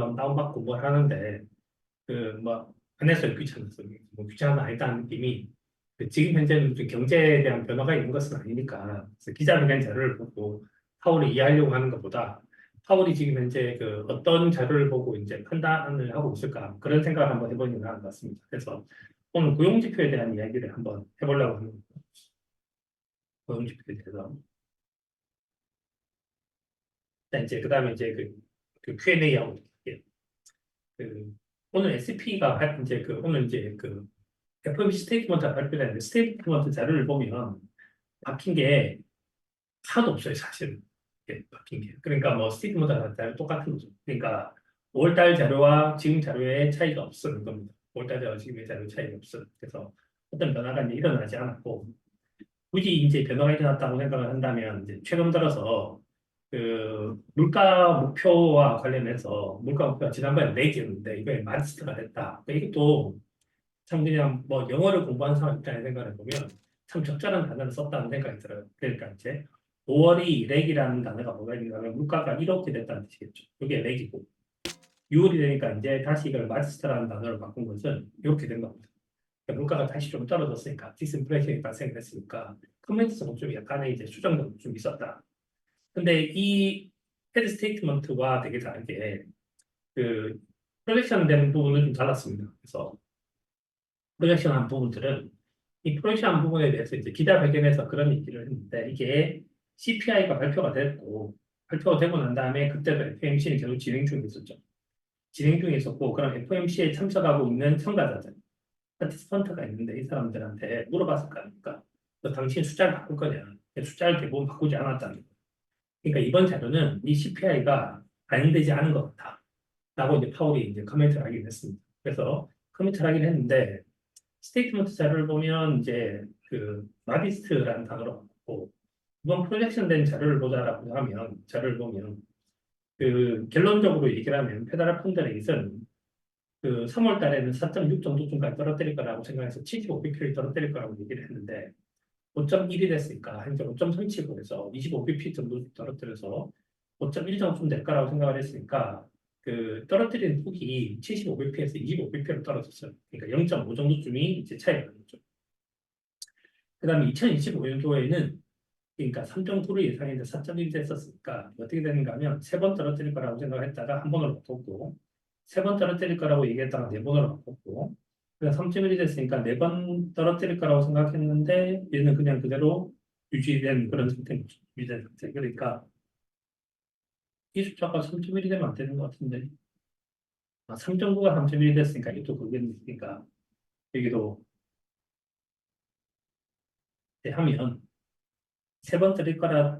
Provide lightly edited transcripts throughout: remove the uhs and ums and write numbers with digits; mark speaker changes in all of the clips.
Speaker 1: 한번 다운받고 뭘 하는데 안 했어요. 귀찮아서. 뭐 귀찮아서 안 했다는 느낌이 지금 현재는 좀 경제에 대한 변화가 있는 것은 아니니까 그래서 기자는 그냥 자료를 보고 파월이 이해하려고 하는 것보다 파월이 지금 현재 어떤 자료를 보고 이제 판단을 하고 있을까 그런 생각을 한번 해보는 게 나을 것 같습니다. 그래서 오늘 고용지표에 대한 이야기를 한번 해보려고 합니다. 고용지표에 대해서. 이제 그다음에 이제 그 Q&A 하고 있게 오늘 SP가 이제 오늘 이제 FOMC 스테이트먼트가 발표됐는데 스테이트먼트 자료를 보면 바뀐 게 하나도 없어요, 사실은. 바뀐 게. 그러니까 뭐 스테이트먼트가 다 똑같은 거죠. 그러니까 5월달 자료와 지금 자료의 차이가 없는 겁니다. 5월달 자료와 지금의 자료의 차이가 없어요. 그래서 어떤 변화가 이제 일어나지 않았고 굳이 이제 변화가 일어났다고 생각을 한다면 이제 최근 들어서 물가 목표와 관련해서 물가 목표가 지난번에 4개였는데 이번에 마스터가 됐다. 그러니까 이것도 참 그냥 뭐 영어를 공부하는 사람 입장에 생각해 보면 참 적절한 단어를 썼다는 생각이 들어요. 그러니까 이제 5월이 렉이라는 단어가 뭐가 있는가 하면 물가가 이렇게 됐다는 뜻이겠죠. 이게 렉이고 6월이 되니까 이제 다시 이걸 마스터라는 단어를 바꾼 것은 이렇게 된 겁니다. 그러니까 물가가 다시 좀 떨어졌으니까 디스인플레이션이 발생했으니까 컨벤션성 좀 약간의 이제 수정도 좀 있었다. 근데 이 헤드 스테이트먼트와 되게 다르게 프로젝션 된 부분은 좀 달랐습니다. 그래서 프로젝션 한 부분들은 이 프로젝션 한 부분에 대해서 이제 기자회견에서 그런 얘기를 했는데 이게 CPI가 발표가 됐고 발표가 되고 난 다음에 그때도 FOMC는 계속 진행 중에 있었죠. 진행 중에 있었고 그럼 FOMC에 참석하고 있는 참가자들 파티스펀트가 있는데 이 사람들한테 물어봤을 거 아닙니까? 너 당신 숫자를 바꿀 거냐? 숫자를 대부분 바꾸지 않았다는 거예요. 그러니까 이번 자료는 이 CPI가 반영되지 않은 것 같다. 라고 이제 파월이 이제 커멘트를 하긴 했습니다. 그래서 커멘트를 하긴 했는데 스테이트먼트 자료를 보면 이제 마디스트라는 단어로 바꿨고 이번 프로젝션 된 자료를 보자라고 하면 자료를 보면 결론적으로 얘기를 하면 페더럴 펀드 레이트는 3월 달에는 4.6 정도쯤까지 떨어뜨릴 거라고 생각해서 75bp를 떨어뜨릴 거라고 얘기를 했는데 5.1이 됐으니까 현재 5.37고 해서 25bp 정도 떨어뜨려서 5.1 정도쯤 될 거라고 생각을 했으니까 떨어뜨린 폭이 75bp에서 25bp로 떨어졌어요. 그러니까 0.5 정도쯤이 이제 차이가 나죠. 그 다음에 2025년도에는 그러니까 3.9를 예상했는데 4.1이 됐었으니까 어떻게 되는가 하면 3번 떨어뜨릴 거라고 생각을 했다가 한 번으로 바꿨고 3번 떨어뜨릴 거라고 얘기했다가 4번으로 바꿨고 그래서 3.1이 됐으니까 4번 떨어뜨릴 거라고 생각했는데 얘는 그냥 그대로 유지된 그런 상태인 거죠. 유지된 상태. 그러니까 이 숫자가 3.1이 되면 안 되는 것 같은데 3.9가 3.1이 됐으니까 이것도 그겠으니까 여기도 하면 3번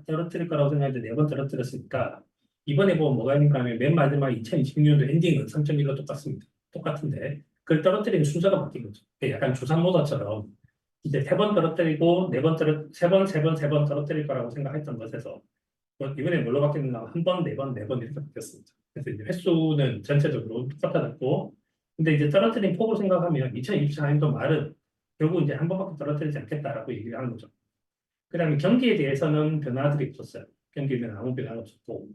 Speaker 1: 떨어뜨릴 거라고 생각했는데 4번 떨어뜨렸으니까 이번에 보면 뭐가 있는가 하면 맨 마지막 2026년도 엔딩은 3.1과 똑같습니다. 똑같은데 그걸 떨어뜨리는 순서가 바뀐 거죠. 약간 주산모사처럼 이제 3번 떨어뜨리고 3번 떨어뜨릴 거라고 생각했던 것에서 이번에 뭘로 바뀌었나 한 번, 4번, 4번 이렇게 바뀌었습니다. 그래서 이제 횟수는 전체적으로 똑같아졌고 근데 이제 떨어뜨린 폭을 생각하면 2024년도 말은 결국 이제 한 번밖에 떨어뜨리지 않겠다라고 얘기를 하는 거죠. 그다음에 경기에 대해서는 변화들이 없었어요. 경기에는 아무 변화가 없었고,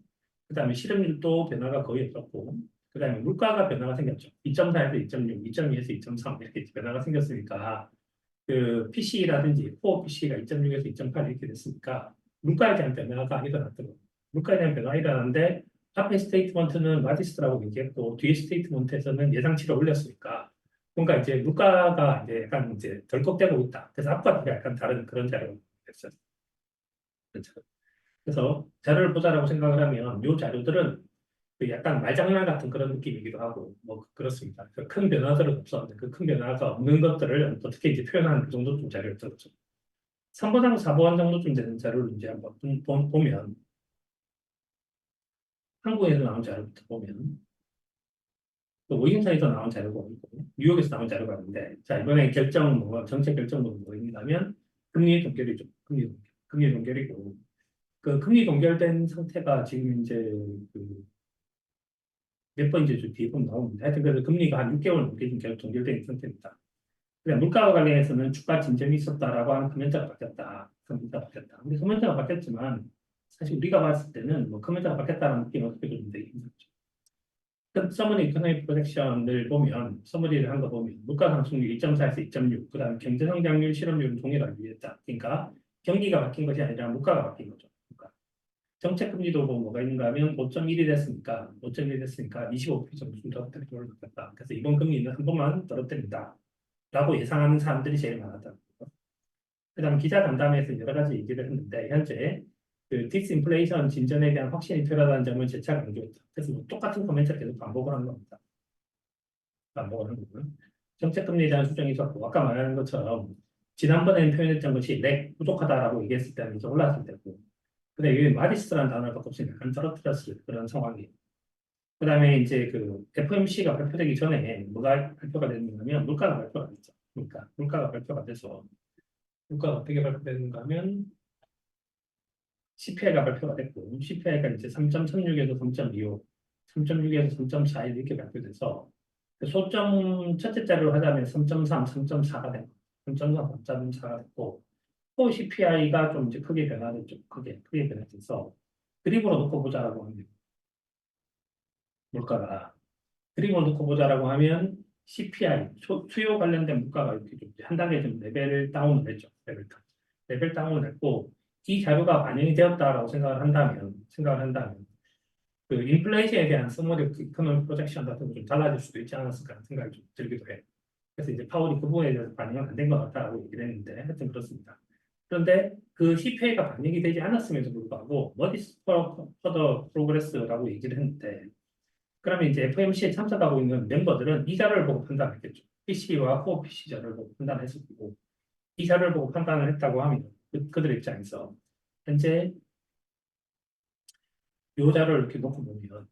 Speaker 1: 그다음에 실업률도 변화가 거의 없었고, 그다음에 물가가 변화가 생겼죠. 2.4에서 2.6, 2.2에서 2.3 이렇게 변화가 생겼으니까 PC라든지 코어 PC가 2.6에서 2.8 이렇게 됐으니까 물가에 대한 변화가 일어났더라고요. 물가에 대한 변화가 일어났는데 앞에 스테이트먼트는 마디스트라고 얘기했고 뒤에 스테이트먼트에서는 예상치를 올렸으니까 그러니까 이제 물가가 이제 약간 이제 덜컥되고 있다. 그래서 앞과 뒤가 약간 다른 그런 자료가 됐어요. 그렇죠. 그래서 자료를 보자라고 생각을 하면 이 자료들은 약간 말장난 같은 그런 느낌이기도 하고 뭐 그렇습니다. 큰 변화들은 없었는데 그 큰 변화가 없는 것들을 어떻게 이제 표현하는 그 정도 좀 자료를 들었죠. 3번하고 4번 정도쯤 되는 자료를 이제 한번 보면 한국에서 나온 자료부터 보면 또 워싱턴에서 나온 자료가 있고 뉴욕에서 나온 자료가 있는데 자 이번에 정책 결정은 뭐 있냐면 금리 동결이죠. 금리 동결이고 그 금리 동결된 상태가 지금 이제 몇 번 이제 좀 뒤에 보면 나오는데 하여튼 그래서 금리가 한 6개월 넘게 지금 계속 동결된 상태입니다. 그냥 물가와 관련해서는 주가 진정이 있었다라고 하는 코멘트가 바뀌었다. 코멘트가 바뀌었다. 근데 코멘트가 바뀌었지만 사실 우리가 봤을 때는 뭐 코멘트가 바뀌었다는 느낌은 어떻게 좀 되게 힘들죠. 서머리 이코노미 프로젝션을 보면, 서머리를 한 거 보면, 물가 상승률 2.4에서 2.6, 그 다음에 경제 성장률, 실업률은 동일하게 유지했다. 그러니까 경기가 바뀐 것이 아니라 물가가 바뀐 거죠. 물가. 정책 금리도 뭐 뭐가 있는가 하면 5.1이 됐으니까, 5.1이 됐으니까 25% 정도 좀 떨어뜨리고 올랐다. 그래서 이번 금리는 한 번만 떨어뜨린다. 라고 예상하는 사람들이 제일 많았다. 그 다음 기자 간담회에서 여러 가지 얘기를 했는데, 현재 그 디스인플레이션 진전에 대한 확신이 필요하다는 점을 재차 강조했다. 그래서 뭐 똑같은 코멘트를 계속 반복을 한 겁니다. 반복을 한 거고요. 정책금리에 대한 수정이 있었고, 아까 말한 것처럼 지난번에는 표현했던 것이 렉 부족하다라고 얘기했을 때는 이제 올랐을 때고, 근데 여기 마디스라는 단어를 바꿔서 약간 떨어뜨렸을 그런 상황이에요. 그 다음에 이제 그 FOMC가 발표되기 전에 뭐가 발표가 됐냐면 물가가 발표가 됐죠. 그러니까 물가가 발표가 돼서 물가가 어떻게 발표되는가 하면 CPI가 발표가 됐고, CPI가 이제 3.36에서 3.25, 3.6에서 3.41 이렇게 발표돼서 소점 첫째 자리로 하자면 3.3, 3.4가 된 거예요. 3.3, 3.4가 됐고, 또 CPI가 좀 이제 크게 변화됐죠. 크게 변화돼서 그림으로 놓고 보자라고 하면 물가가 그림을 놓고 보자라고 하면 CPI 수요 관련된 물가가 이렇게 좀 한 단계 좀 레벨 다운을 했죠. 레벨 다운을 했고 이 자료가 반영이 되었다라고 생각을 한다면 그 인플레이션에 대한 서머리 이코노미 프로젝션 같은 거 좀 달라질 수도 있지 않았을까 하는 생각이 좀 들기도 해요. 그래서 이제 파월이 그 부분에 대해서 반영은 안 된 것 같다라고 얘기를 했는데 하여튼 그렇습니다. 그런데 그 CPI가 반영이 되지 않았음에도 불구하고 What is further progress라고 얘기를 했는데 그러면 이제 FOMC에 참석하고 있는 멤버들은 이 자료를 보고 판단했겠죠. PC와 코어 PC 자료를 보고 판단했을 거고 이 자료를 보고 판단을 했다고 하면 그들의 입장에서 현재 요 자료를 이렇게 놓고 보면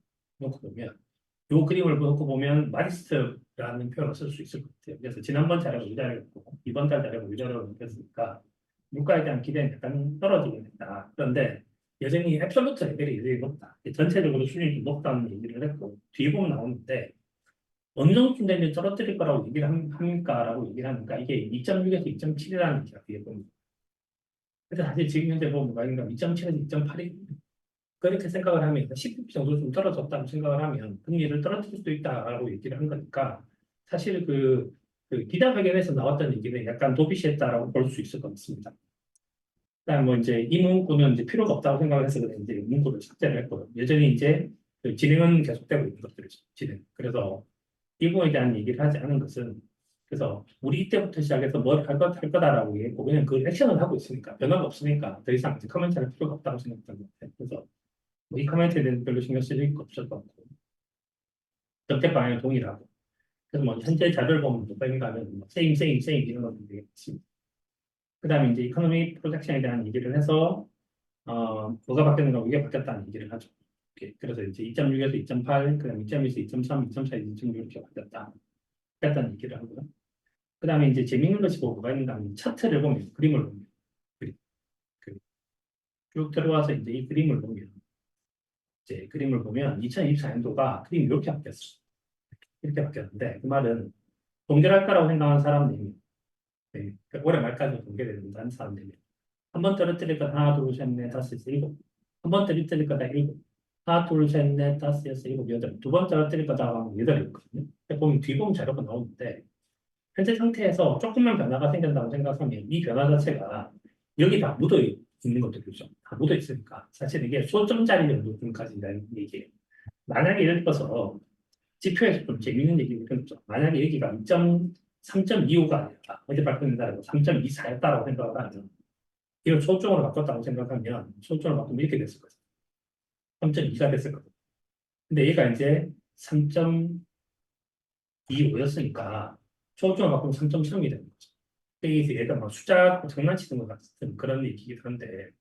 Speaker 1: 요 그림을 놓고 보면 마리스트라는 표현을 쓸 수 있을 것 같아요. 그래서 지난번 자료가 이 자료였고 이번 달 자료가 이 자료로 바뀌었으니까 물가에 대한 기대는 약간 떨어지긴 했다. 그런데 여전히 앱솔루트 레벨이 되게 높다. 전체적으로 수준이 좀 높다는 얘기를 했고 뒤에 보면 나오는데 어느 정도쯤 되면 떨어뜨릴 거라고 얘기를 합니까라고 얘기를 하니까 이게 2.6에서 2.7이라는 얘기가 뒤에 보면 그래서 사실 지금 현재 보면 뭐가 있는가 2.7에서 2.8이 그렇게 생각을 하면 10% 정도 좀 떨어졌다고 생각을 하면 금리를 떨어뜨릴 수도 있다라고 얘기를 한 거니까 사실 그 기자회견에서 나왔던 얘기는 약간 도피시했다라고 볼 수 있을 것 같습니다. 그다음 뭐 이제 이 문구는 이제 필요가 없다고 생각을 해서 그냥 이제 문구를 삭제를 했고요. 여전히 이제 그 진행은 계속되고 있는 것들이죠. 진행. 그래서 이 부분에 대한 얘기를 하지 않은 것은 그래서 우리 이때부터 시작해서 뭘 할 거다라고 얘기했고 그냥 그 액션을 하고 있으니까 변화가 없으니까 더 이상 이제 커멘트할 필요가 없다고 생각했던 것 같아요. 그래서 뭐이 커멘트에 대해서 별로 신경 쓸 거 없었던 것 같고 정책 방향 동일하고 그래서 뭐 현재 자료를 보면 뭐가 있는가 하면 뭐 세임 이런 것들이 되겠습니다. 그 다음에 이제 이코노미 프로젝션에 대한 얘기를 해서 뭐가 바뀌었는가 이게 바뀌었다는 얘기를 하죠. 이렇게. 그래서 이제 2.6에서 2.8, 그다음 2.2에서 2.3, 2.4에서 2.6 이렇게 바뀌었다는 얘기를 하고요. 그 다음에 이제 재밌는 것이 뭐가 있는가 하면 차트를 보면 그림을 보면 그림, 쭉 들어와서 이제 이 그림을 보면 이제 그림을 보면 2024년도가 그림이 이렇게 바뀌었어. 이렇게 바뀌었는데 그 말은 동결할까라고 생각하는 사람 4명, 네. 그러니까 올해 말까지 동결된다는 사람 4명. 한번 떨어뜨릴 것 하나, 둘, 셋, 넷, 다섯, 여섯, 일곱. 한 번 떨어뜨릴 거다 일곱. 하나, 둘, 셋, 넷, 다섯, 여섯, 일곱, 여덟. 두 번 떨어뜨릴 거다 하면 여덟이거든요. 보면 뒤보면 자료가 나오는데 현재 상태에서 조금만 변화가 생긴다고 생각하면 이 변화 자체가 여기 다 묻어 있는 것들이죠. 다 묻어 있으니까 사실 이게 소점짜리 정도까지라는 얘기예요. 만약에 예를 들어서 지표에서 좀 재밌는 얘기를 했죠. 만약에 여기가 3.25가 아니라 어제 발표된 날에 3.24였다라고 생각을 하면 이걸 소점으로 바꿨다고 생각하면 소점으로 바꾸면 이렇게 됐을 거죠. 3.2가 됐을 거죠. 근데 얘가 이제 3.25였으니까 소점으로 바꾸면 3.3이 되는 거죠. 여기서 얘가 막 숫자 장난치는 것 같은 그런 얘기긴 한데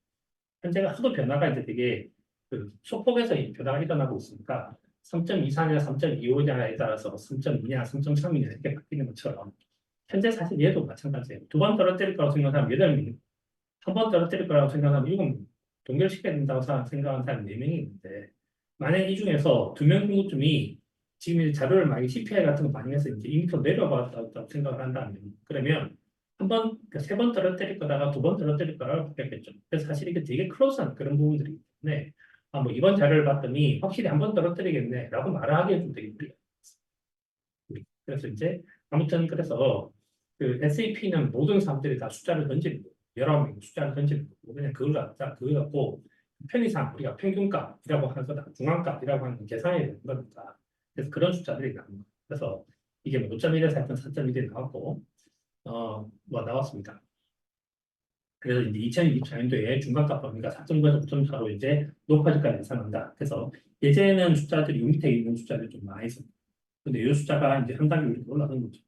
Speaker 1: 현재가 하도 변화가 이제 되게 그 소폭에서 변화가 일어나고 있으니까 3.24냐 3.25냐에 따라서 3.2냐 3.3이냐 이렇게 바뀌는 것처럼 현재 사실 얘도 마찬가지예요. 두 번 떨어뜨릴 거라고 생각하면 8명, 한 번 떨어뜨릴 거라고 생각하면 7명, 동결시켜야 된다고 생각하는 사람 4명이 있는데 만약 이 중에서 2명 정도쯤이 지금 이제 자료를 많이 CPI 같은 거 많이 해서 이제 이미 더 내려봤다고 생각을 한다면 그러면 한 번, 세 번 떨어뜨릴 거다가 두 번 떨어뜨릴 거라고 바뀌었겠죠. 그래서 사실 이게 되게 클로즈한 그런 부분들이기 때문에 뭐 이번 자료를 봤더니 확실히 한 번 떨어뜨리겠네라고 말을 하기에 좀 되게 불리해요. 그래서 이제 아무튼 그래서 그 SAP는 모든 사람들이 다 숫자를 던지는 거예요. 여러 명이 숫자를 던지는 거고 그냥 그걸 갖다 그거 갖고 편의상 우리가 평균값이라고 하는 거다 중앙값이라고 하는 계산이 되는 겁니다. 그래서 그런 숫자들이 나온 거예요. 그래서 이게 뭐 5.1에서 했던 4.1이 나왔고 뭐 나왔습니다. 그래서 이제 2024년도에 중간값 범위가 4.9에서 5.4로 이제 높아질까 예상한다. 그래서 예제는 숫자들이 요 밑에 있는 숫자들이 좀 많이 있습니다. 근데 이 숫자가 이제 한 단계 위로 올라간 거죠.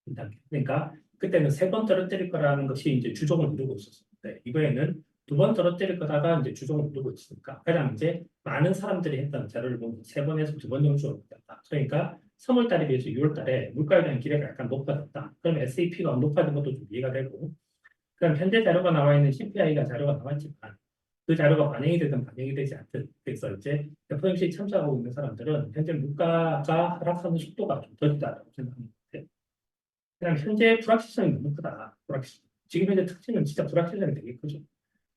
Speaker 1: 한 단계. 그러니까 그때는 세 번 떨어뜨릴 거라는 것이 이제 주종을 이루고 있었는데 이번에는 두 번 떨어뜨릴 거다가 이제 주종을 이루고 있으니까 그다음 이제 많은 사람들이 했던 자료를 보면 세 번에서 두 번 정도 됐다. 그러니까 3월 달에 비해서 6월 달에 물가에 대한 기대가 약간 높아졌다. 그럼 SAP가 높아진 것도 좀 이해가 되고 그럼 현재 자료가 나와 있는 CPI가 자료가 나왔지만 그 자료가 반영이 되든 반영이 되지 않든 그래서 이제 FOMC 참석하고 있는 사람들은 현재 물가가 하락하는 속도가 좀 더디다라고 생각합니다. 그냥 현재 불확실성이 너무 크다. 지금 현재 특징은 진짜 불확실성이 되게 크죠.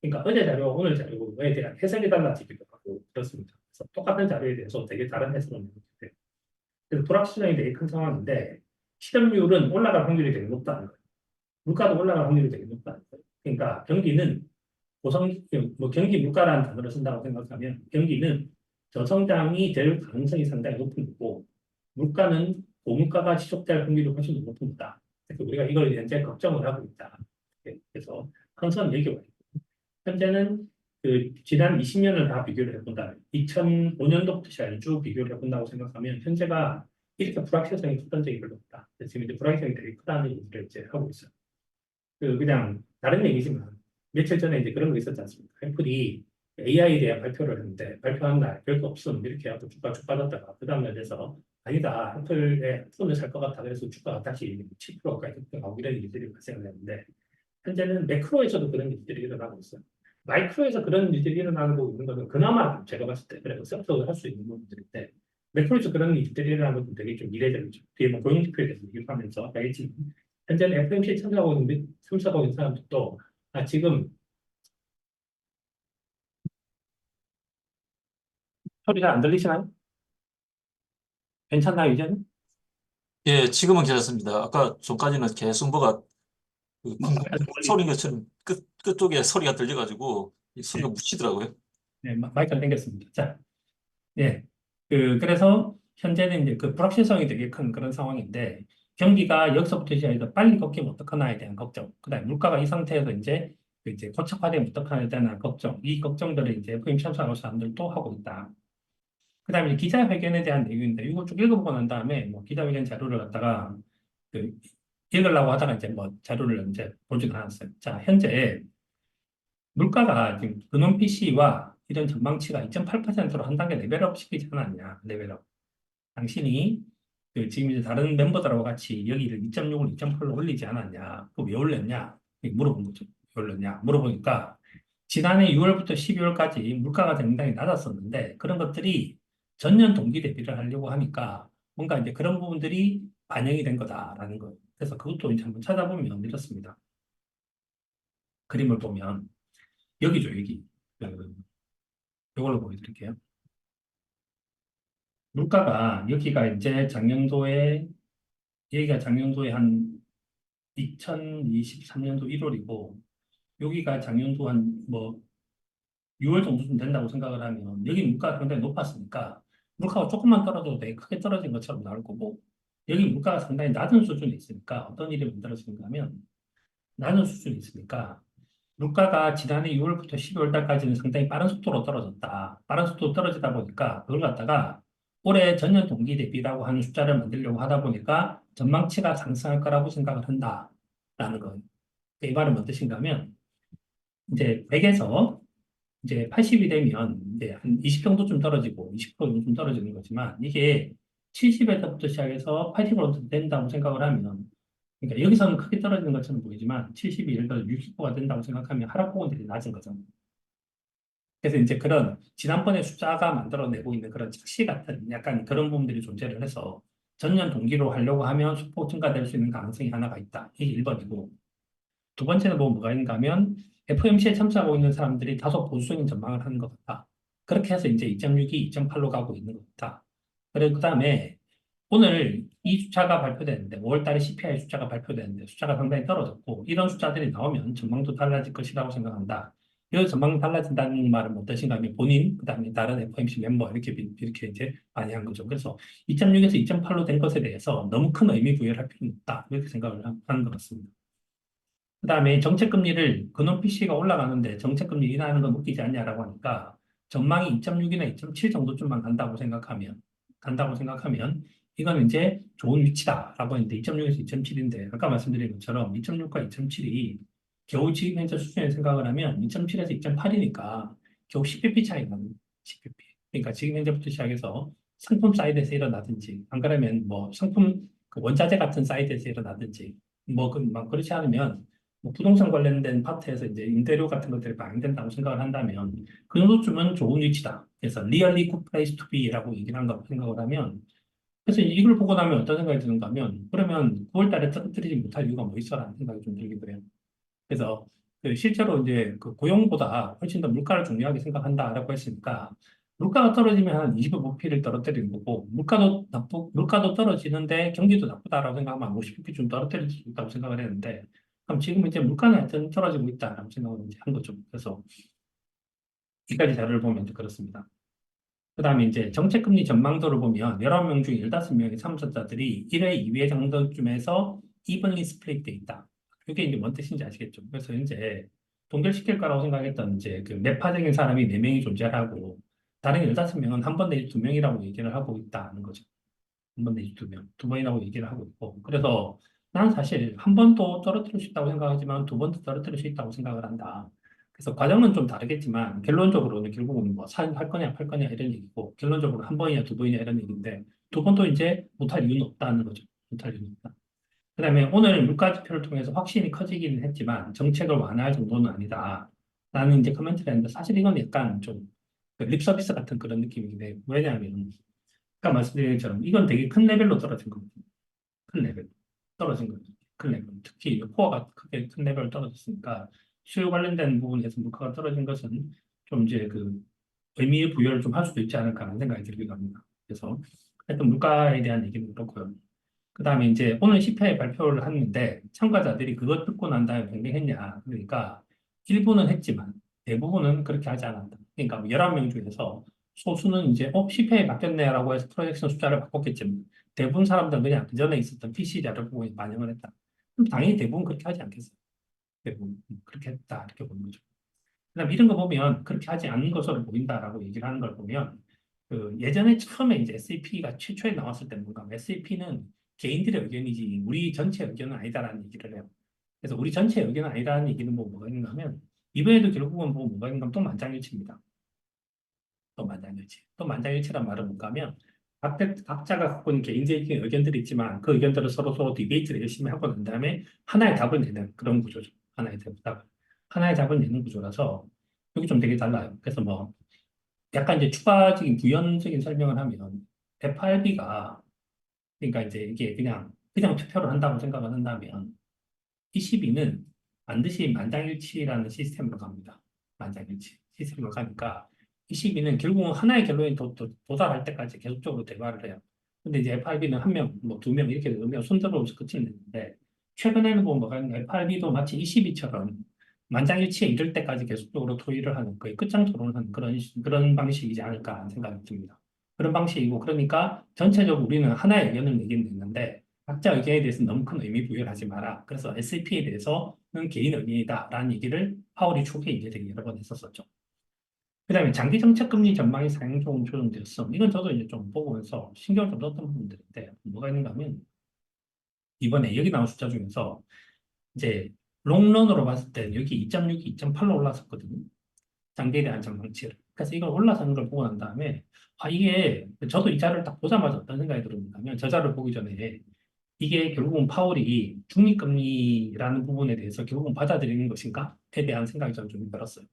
Speaker 1: 그러니까 어제 자료, 오늘 자료에 대한 해석이 달라지기도 하고 그렇습니다. 그래서 똑같은 자료에 대해서 되게 다른 해석을 내게 돼요. 그래서 불확실성이 되게 큰 상황인데 실업률은 올라갈 확률이 되게 높다는 거예요. 물가도 올라갈 확률이 되게 높다는 거예요. 그러니까 경기는 뭐 경기 물가라는 단어를 쓴다고 생각하면 경기는 저성장이 될 가능성이 상당히 높은 거고 물가는 고물가가 지속될 확률이 훨씬 높은 거다. 그래서 우리가 이걸 현재 걱정을 하고 있다. 그래서 항상 얘기가 있고 현재는 그 지난 20년을 다 비교를 해본다. 2005년도부터 시작해 쭉 비교를 해본다고 생각하면 현재가 이렇게 불확실성이 컸던 적이 별로 없다. 지금 이제 불확실성이 되게 크다는 얘기를 이제 하고 있어요. 그냥 다른 얘기지만 며칠 전에 이제 그런 거 있었지 않습니까? 애플이 AI에 대한 발표를 했는데 발표한 날 별거 없음 이렇게 하고 주가 쭉 빠졌다가 그 다음 날에서 아니다 애플의 폰을 살 것 같아 그래서 주가가 다시 7%까지 급등하고 이런 일들이 발생을 했는데 현재는 매크로에서도 그런 일들이 일어나고 있어요. 마이크로에서 그런 일들이 일어나고 있는 것은 그나마 제가 봤을 때 그래도 섭섭을 할 수 있는 부분들인데 매크로에서 그런 일들이 일어나는 것은 되게 좀 이례적이죠. 뒤에 뭐 고용지표에 대해서 얘기하면서 알겠지만 현재는 FMC에 참석하고 있는 사람들도 지금 소리 잘 안 들리시나요? 괜찮나요, 이제는?
Speaker 2: 예, 지금은 괜찮습니다. 아까 전까지는 계속 뭐가 그 쿵쿵
Speaker 1: 멀리
Speaker 2: 소리 것처럼 끝쪽에 소리가 들려가지고 이 소리가
Speaker 1: 네,
Speaker 2: 묻히더라고요.
Speaker 1: 네, 마이크를 당겼습니다. 자, 예. 그래서 현재는 이제 그 불확실성이 되게 큰 그런 상황인데 경기가 여기서부터 시작해서 빨리 꺾이면 어떡하나에 대한 걱정, 그다음에 물가가 이 상태에서 이제 고착화되면 어떡하나에 대한 걱정, 이 걱정들을 이제 FOMC 참석하는 사람들도 하고 있다. 그다음에 기자회견에 대한 내용인데 이거 쭉 읽어보고 난 다음에 뭐 기자회견 자료를 갖다가 그 읽으려고 하다가 이제 뭐 자료를 이제 보지도 않았어요. 자, 현재 물가가 지금 근원 PC와 이런 전망치가 2.8%로 한 단계 레벨업 시키지 않았냐, 레벨업. 당신이 지금 이제 다른 멤버들하고 같이 여기를 2.6을 2.8로 올리지 않았냐, 그거 왜 올렸냐, 이렇게 물어본 거죠. 왜 올렸냐, 물어보니까 지난해 6월부터 12월까지 물가가 굉장히 낮았었는데 그런 것들이 전년 동기 대비를 하려고 하니까 뭔가 이제 그런 부분들이 반영이 된 거다라는 거예요. 그래서 그것도 이제 한번 찾아보면 이렇습니다. 그림을 보면 여기죠, 여기. 이걸로 보여드릴게요. 물가가 여기가 작년도에 한 2023년도 1월이고 여기가 작년도 한 뭐 6월 정도쯤 된다고 생각을 하면 여기 물가가 굉장히 높았으니까 물가가 조금만 떨어져도 되게 크게 떨어진 것처럼 나올 거고 여기 물가가 상당히 낮은 수준에 있으니까 어떤 일이 만들어지는가 하면 낮은 수준에 있으니까 물가가 지난해 6월부터 12월 달까지는 상당히 빠른 속도로 떨어졌다. 빠른 속도로 떨어지다 보니까 그걸 갖다가 올해 전년 동기 대비라고 하는 숫자를 만들려고 하다 보니까 전망치가 상승할 거라고 생각을 한다라는 거예요. 이 말은 뭔 뜻인가 하면 이제 100에서 이제 80이 되면 이제 한 20 정도쯤 떨어지고 20% 정도 좀 떨어지는 거지만 이게 70에서부터 시작해서 80으로 된다고 생각을 하면 그러니까 여기서는 크게 떨어지는 것처럼 보이지만 70이 예를 들어 60%가 된다고 생각하면 하락폭은 되게 낮은 거잖아요. 그래서 이제 그런 지난번에 숫자가 만들어내고 있는 그런 착시 같은 약간 그런 부분들이 존재를 해서 전년 동기로 하려고 하면 소폭 증가될 수 있는 가능성이 하나가 있다. 이게 1번이고 두 번째는 뭐가 있는가 하면 FOMC에 참석하고 있는 사람들이 다소 보수적인 전망을 하는 것 같다.
Speaker 3: 그렇게 해서 이제 2.6이 2.8로 가고 있는 것 같다. 그리고 그다음에 오늘 이 숫자가 발표되는데 5월 달에 CPI 숫자가 발표되는데 숫자가 상당히 떨어졌고 이런 숫자들이 나오면 전망도 달라질 것이라고 생각한다. 이 전망이 달라진다는 말은 어떠신가 하면 본인 그다음에 다른 FOMC 멤버 이렇게 이제 많이 한 거죠. 그래서 2.6에서 2.8로 된 것에 대해서 너무 큰 의미 부여를 할 필요는 없다. 이렇게 생각을 하는 것 같습니다. 그다음에 정책금리를 근원PC가 올라가는데 정책금리 인하하는 건 웃기지 않냐라고 하니까 전망이 2.6이나 2.7 정도쯤만 간다고 생각하면 이건 이제 좋은 위치다라고 했는데 2.6에서 2.7인데 아까 말씀드린 것처럼 2.6과 2.7이 겨우 지금 현재 수준에 생각을 하면 2.7에서 2.8이니까 겨우 10bp 차이가 나는 10bp. 그러니까 지금 현재부터 시작해서 상품 사이드에서 일어나든지 안 그러면 뭐 상품 그 원자재 같은 사이드에서 일어나든지 막 그렇지 않으면 뭐 부동산 관련된 파트에서 이제 임대료 같은 것들이 반영된다고 생각을 한다면 그 정도쯤은 좋은 위치다. 그래서 really good place to be라고 얘기를 한다고 생각을 하면 그래서 이걸 보고 나면 어떤 생각이 드는가 하면 그러면 9월 달에 떨어뜨리지 못할 이유가 뭐 있어라는 생각이 좀 들기도 해요. 그래서 그 실제로 이제 그 고용보다 훨씬 더 물가를 중요하게 생각한다라고 했으니까 물가가 떨어지면 한 25p를 떨어뜨리는 거고 물가도 떨어지는데 경기도 나쁘다라고 생각하면 50p 좀 떨어뜨릴 수 있다고 생각을 했는데 그럼 지금 이제 물가는 하여튼 떨어지고 있다라고 생각을 이제 한 거죠. 그래서 이까지 자료를 보면 이제 그렇습니다. 그다음에 이제 정책금리 전망도를 보면 19명 중 15명의 사무처자들이 1회, 2회 정도쯤에서 이븐리 스플릿 돼 있다. 이게 이제 뭔 뜻인지 아시겠죠? 그래서 이제 동결시킬 거라고 생각했던 이제 그 매파적인 사람이 4명이 존재하고 다른 15명은 한 번 내지 2명이라고 얘기를 하고 있다는 거죠. 한 번 내지 2명, 2번이라고 얘기를 하고 있고. 그래서 난 사실 한 번도 떨어뜨릴 수 있다고 생각하지만 2번도 떨어뜨릴 수 있다고 생각을 한다. 그래서 과정은 좀 다르겠지만 결론적으로는 결국은 뭐 할 거냐 팔 거냐 이런 얘기고 결론적으로 한 번이냐 2번이냐 이런 얘기인데 2번도 이제 못할 이유는 없다는 거죠. 못할 이유는 없다. 그다음에 오늘 물가 지표를 통해서 확신이 커지기는 했지만 정책을 완화할 정도는 아니다. 라는 이제 코멘트를 했는데 사실 이건 약간 좀그 립 서비스 같은 그런 느낌인데 왜냐하면 아까 말씀드린 것처럼 이건 되게 큰 레벨로 떨어진 겁니다. 큰 레벨 떨어진 거죠. 큰 레벨. 특히 코어가 크게 큰 레벨 떨어졌으니까 수요 관련된 부분에서 물가가 떨어진 것은 좀 이제 그 의미 부여를 좀 할 수도 있지 않을까 하는 생각이 들기도 합니다. 그래서 하여튼 물가에 대한 얘기는 그렇고요. 그 다음에 이제 오늘 CPI 발표를 했는데 참가자들이 그것 듣고 난 다음에 변경했냐. 그러니까 일부는 했지만 대부분은 그렇게 하지 않았다. 그러니까 뭐 11명 중에서 소수는 이제 CPI 바뀌었네라고 해서 프로젝션 숫자를 바꿨겠지만 대부분 사람들은 그냥 그전에 있었던 PC 자료 보고 반영을 했다. 그럼 당연히 대부분 그렇게 하지 않겠어요. 대부분 그렇게 했다 이렇게 보는 거죠. 그다음 이런 거 보면 그렇게 하지 않는 것으로 보인다라고 얘기를 하는 걸 보면 그 예전에 처음에 이제 SAP가 최초에 나왔을 때 뭔가 SAP는 개인들의 의견이지 우리 전체 의견은 아니다라는 얘기를 해요. 그래서 우리 전체 의견은 아니다라는 얘기는 뭐가 있는가 하면 이번에도 결국은 뭐가 있는가 하면 또 만장일치입니다. 또 만장일치. 또 만장일치란 말은 뭔가 하면 각자가 갖고 있는 개인적인 의견들이 있지만 그 의견들을 서로 디베이트를 열심히 하고 난 다음에 하나의 답을 내는 그런 구조죠. 하나의 답을 내는 구조라서 여기 좀 되게 달라요. 그래서 뭐 약간 이제 추가적인 부연적인 설명을 하면 FRB가 그러니까 이제 이게 그냥 투표를 한다고 생각을 한다면 ECB는 반드시 만장일치라는 시스템으로 갑니다. 만장일치 시스템으로 가니까 ECB는 결국은 하나의 결론에 도달할 때까지 계속적으로 대화를 해요. 근데 이제 FRB는 한 명, 뭐 2명 이렇게 넣으면 손들어오면서 끝이 났는데 최근에는 보면 뭐가 있냐 FRB도 마치 ECB처럼 만장일치에 이를 때까지 계속적으로 토의를 하는 거의 끝장 토론을 하는 그런 방식이지 않을까 하는 생각이 듭니다. 그런 방식이고 그러니까 전체적으로 우리는 하나의 의견을 내긴 냈는데 각자 의견에 대해서 너무 큰 의미 부여를 하지 마라. 그래서 SAP에 대해서는 개인 의견이다라는 얘기를 파월이 초기에 이제 되게 여러 번 했었었죠. 그다음에 장기 정책 금리 전망이 상향 조금 조정되었어. 이건 저도 이제 좀 보면서 신경을 좀 썼던 부분들인데 뭐가 있는가 하면 이번에 여기 나온 숫자 중에서 이제 롱런으로 봤을 때 여기 2.6이 2.8로 올랐었거든요. 장기에 대한 전망치를. 그래서 이걸 올라서는 걸 보고 난 다음에 이게 저도 이 자료를 딱 보자마자 어떤 생각이 들었냐면 저 자료를 보기 전에 이게 결국은 파월이 중립금리라는 부분에 대해서 결국은 받아들이는 것인가에 대한 생각이 저는 좀 들었어요.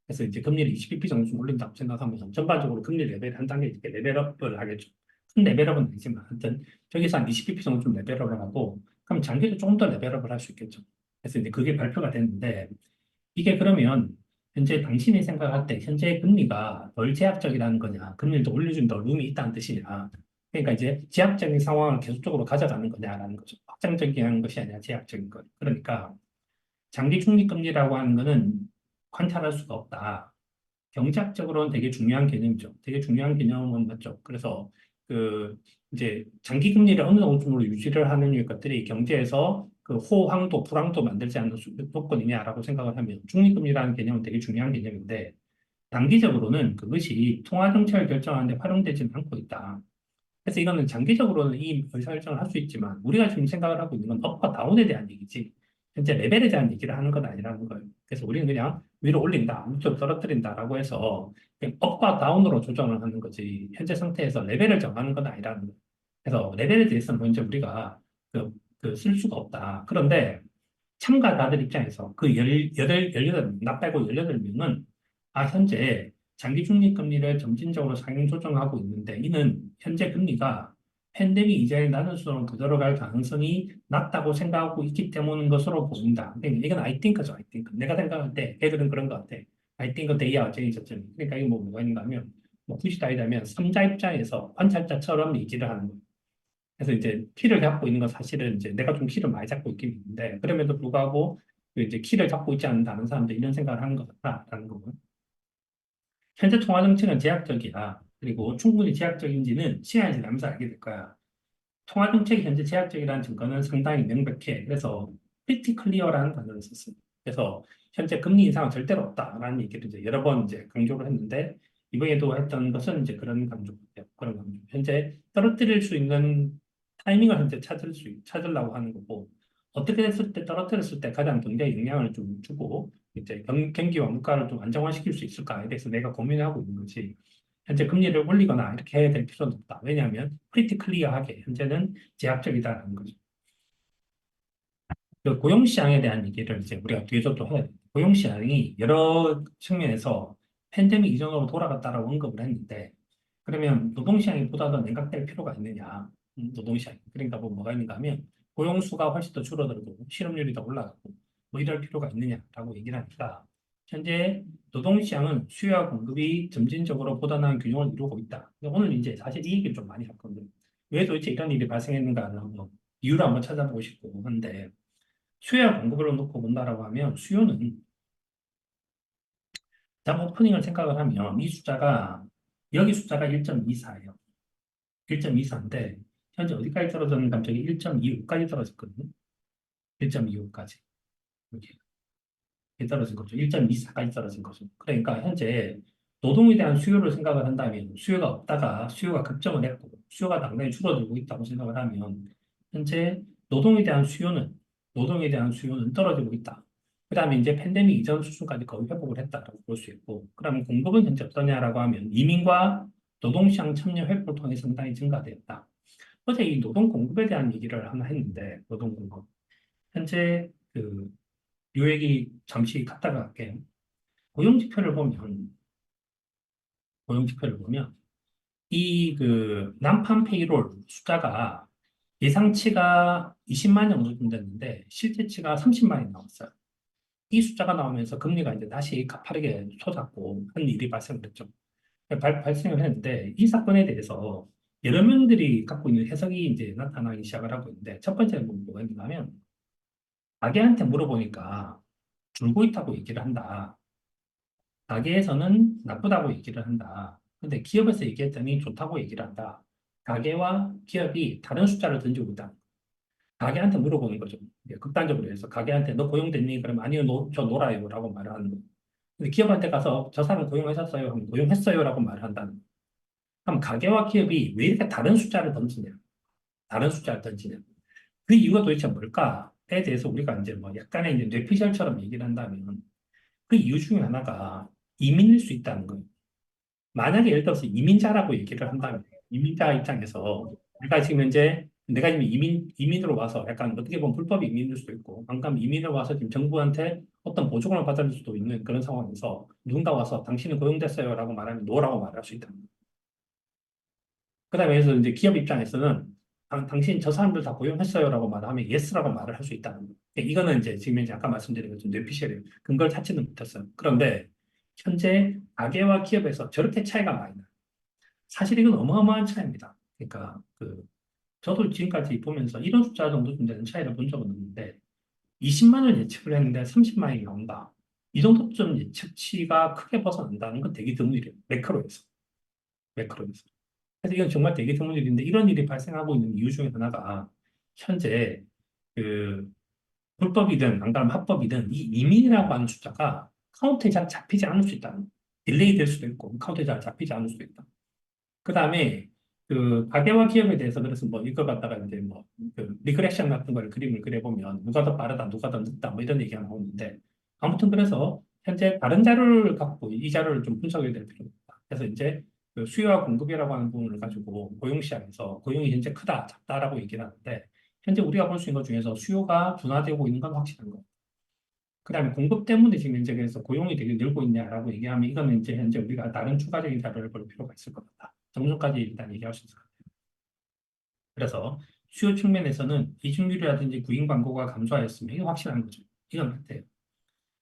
Speaker 3: 그래서 이제 금리를 20bp 정도 좀 올린다고 생각하면서 전반적으로 금리 레벨 한 단계 이렇게 레벨업을 하겠죠. 큰 레벨업은 아니지만 하여튼 저기서 한 20bp 정도 좀 레벨업을 하고 그럼 장기도 조금 더 레벨업을 할 수 있겠죠. 그래서 이제 그게 발표가 됐는데 이게 그러면 현재 당신이 생각할 때 현재 금리가 덜 제약적이라는 거냐, 금리를 더 올려준 더 룸이 있다는 뜻이냐. 그러니까 이제 제약적인 상황을 계속적으로 가져가는 거냐라는 거죠. 확장적인 것이 아니라 제약적인 것. 그러니까 장기 중립금리라고 하는 거는 관찰할 수가 없다. 경제학적으로는 되게 중요한 개념이죠. 되게 중요한 개념은 맞죠. 그래서 그 이제 장기 금리를 어느 정도 유지를 하는 것들이 경제에서 그 호황도 불황도 만들지 않는 조건이냐라고 생각을 하면 중립금리라는 개념은 되게 중요한 개념인데 단기적으로는 그것이 통화 정책을 결정하는데 활용되지는 않고 있다. 그래서 이거는 장기적으로는 이 의사결정을 할 수 있지만 우리가 지금 생각을 하고 있는 건 업과 다운에 대한 얘기지 현재 레벨에 대한 얘기를 하는 건 아니라는 거예요. 그래서 우리는 그냥 위로 올린다, 밑으로 떨어뜨린다라고 해서 그냥 업과 다운으로 조정을 하는 거지 현재 상태에서 레벨을 정하는 건 아니라는 거예요. 그래서 레벨에 대해서는 현재 우리가 쓸 수가 없다. 그런데 참가자들 입장에서 그 18명, 나 빼고 18명은 현재 장기 중립 금리를 점진적으로 상향 조정하고 있는데 이는 현재 금리가 팬데믹 이전에 낮은 수준으로 되돌아갈 가능성이 낮다고 생각하고 있기 때문인 것으로 보인다. 그러니까 이건 I think죠, I think. 내가 생각할 때 애들은 그런 것 같아. I think they are 저점이. 그러니까 이게 뭐가 있는가 하면 굳이 따지자면 3자 입장에서 관찰자처럼 얘기를 하는 거예요. 그래서 이제 키를 잡고 있는 건 사실은 이제 내가 좀 키를 많이 잡고 있긴 있는데 그럼에도 불구하고 그 이제 키를 잡고 있지 않는 다른 사람들 이런 생각을 하는 것 같다라는 거고 현재 통화 정책은 제약적이야. 그리고 충분히 제약적인지는 시간이 지나면서 알게 될 거야. 통화 정책이 현재 제약적이라는 증거는 상당히 명백해. 그래서 pretty clear라는 단어를 썼어요. 그래서 현재 금리 인상은 절대로 없다라는 얘기를 이제 여러 번 이제 강조를 했는데 이번에도 했던 것은 이제 그런 강조예요. 그런 강조. 현재 떨어뜨릴 수 있는 타이밍을 현재 찾으려고 하는 거고 어떻게 됐을 때 떨어뜨렸을 때 가장 경제에 영향을 좀 주고 이제 경기와 물가를 좀 안정화시킬 수 있을까에 대해서 내가 고민하고 있는 거지. 현재 금리를 올리거나 이렇게 해야 될 필요는 없다. 왜냐하면 pretty clear하게 현재는 제약적이다라는 거죠. 그 고용시장에 대한 얘기를 이제 우리가 뒤에서 또 해야 돼요. 고용시장이 여러 측면에서 팬데믹 이전으로 돌아갔다라고 언급을 했는데 그러면 노동시장이 보다 더 냉각될 필요가 있느냐? 노동시장. 그러니까 뭐가 있는가 하면 고용수가 훨씬 더 줄어들고 실업률이 더 올라가고 뭐 이럴 필요가 있느냐라고 얘기를 하니까 현재 노동시장은 수요와 공급이 점진적으로 보완하는 균형을 이루고 있다. 오늘 이제 사실 이 얘기를 좀 많이 했거든요. 왜 도대체 이런 일이 발생했는가는 이유를 한번 찾아보고 싶고 한데 수요와 공급을 놓고 본다라고 하면 수요는 잠 오프닝을 생각을 하면 이 숫자가 여기 숫자가 1.24예요. 1.24인데 현재 어디까지 떨어졌는가 하면 저기 1.25까지 떨어졌거든요. 1.25까지 이렇게 떨어진 거죠. 1.24까지 떨어진 거죠. 그러니까 현재 노동에 대한 수요를 생각을 한다면 수요가 없다가 수요가 급증을 했고 수요가 당장에 줄어들고 있다고 생각을 하면 현재 노동에 대한 수요는 떨어지고 있다. 그 다음에 이제 팬데믹 이전 수준까지 거의 회복을 했다라고 볼 수 있고 그러면 공급은 현재 어떠냐라고 하면 이민과 노동시장 참여 회복을 통해 상당히 증가되었다. 어제 이 노동 공급에 대한 얘기를 하나 했는데 노동 공급 현재 요 얘기 잠시 갔다가 갈게요. 고용 지표를 보면 이 난판 페이롤 숫자가 예상치가 20만이 어느 정도 됐는데 실제치가 30만이 나왔어요. 이 숫자가 나오면서 금리가 이제 다시 가파르게 솟았고 한 일이 발생을 했죠. 발생을 했는데 이 사건에 대해서 여러 명들이 갖고 있는 해석이 이제 나타나기 시작을 하고 있는데 첫 번째는 뭐가 있는가 하면 가게한테 물어보니까 줄고 있다고 얘기를 한다. 가게에서는 나쁘다고 얘기를 한다. 근데 기업에서 얘기했더니 좋다고 얘기를 한다. 가게와 기업이 다른 숫자를 던지고 있다. 가게한테 물어보는 거죠. 극단적으로 해서 가게한테 너 고용됐니? 그러면 아니요, 저 놀아요. 라고 말을 하는 거예요. 근데 기업한테 가서 저 사람 고용하셨어요? 하면 고용했어요. 라고 말을 한다는 거예요. 그럼 가게와 기업이 왜 이렇게 다른 숫자를 던지냐? 다른 숫자를 던지냐? 그 이유가 도대체 뭘까에 대해서 우리가 이제 뭐 약간의 이제 뇌피셜처럼 얘기를 한다면 그 이유 중에 하나가 이민일 수 있다는 거예요. 만약에 예를 들어서 이민자라고 얘기를 한다면 이민자 입장에서 내가 지금 이민으로 와서 약간 어떻게 보면 불법 이민일 수도 있고 방금 이민을 와서 지금 정부한테 어떤 보조금을 받을 수도 있는 그런 상황에서 누군가 와서 당신은 고용됐어요라고 말하면 노라고 말할 수 있다. 그다음에 그래서 이제 기업 입장에서는 당신 저 사람들 다 고용했어요라고 말하면 yes라고 말을 할 수 있다는 거예요. 이거는 이제 지금 이제 아까 말씀드린 것처럼 뇌피셜이에요. 근거를 찾지는 못했어요. 그런데 현재 가계와 기업에서 저렇게 차이가 많이 나요. 사실 이건 어마어마한 차이입니다. 그러니까 저도 지금까지 보면서 이런 숫자 정도 좀 되는 차이를 본 적은 없는데 20만 원 예측을 했는데 30만 원이 나온다. 이 정도쯤 예측치가 크게 벗어난다는 건 되게 드문 일이에요. 매크로에서. 매크로에서. 그래서 이건 정말 되게 드문 일인데 이런 일이 발생하고 있는 이유 중에 하나가 현재 그 불법이든 안 그러면 합법이든 이 이민이라고 하는 숫자가 카운트에 잘 잡히지 않을 수 있다. 딜레이 될 수도 있고 카운트에 잘 잡히지 않을 수도 있다. 그 다음에 가계와 기업에 대해서 그래서 뭐 이거 갖다가 이제 리그레션 같은 걸 그림을 그려보면 누가 더 빠르다, 누가 더 늦다 뭐 이런 얘기가 나오는데 아무튼 그래서 현재 다른 자료를 갖고 이 자료를 좀 분석해야 될 필요가 있다. 그래서 이제 수요와 공급이라고 하는 부분을 가지고 고용 시장에서 고용이 현재 크다, 작다라고 얘기를 하는데 현재 우리가 볼 수 있는 것 중에서 수요가 둔화되고 있는 건 확실한 거. 그다음에 공급 때문에 지금 현재 그래서 고용이 되게 늘고 있냐라고 얘기하면 이거는 이제 현재 우리가 다른 추가적인 자료를 볼 필요가 있을 것 같다. 정도까지 일단 얘기할 수 있을 것 같아요. 그래서 수요 측면에서는 이중률이라든지 구인 광고가 감소하였으면 이거 확실한 거죠. 이건 같아요.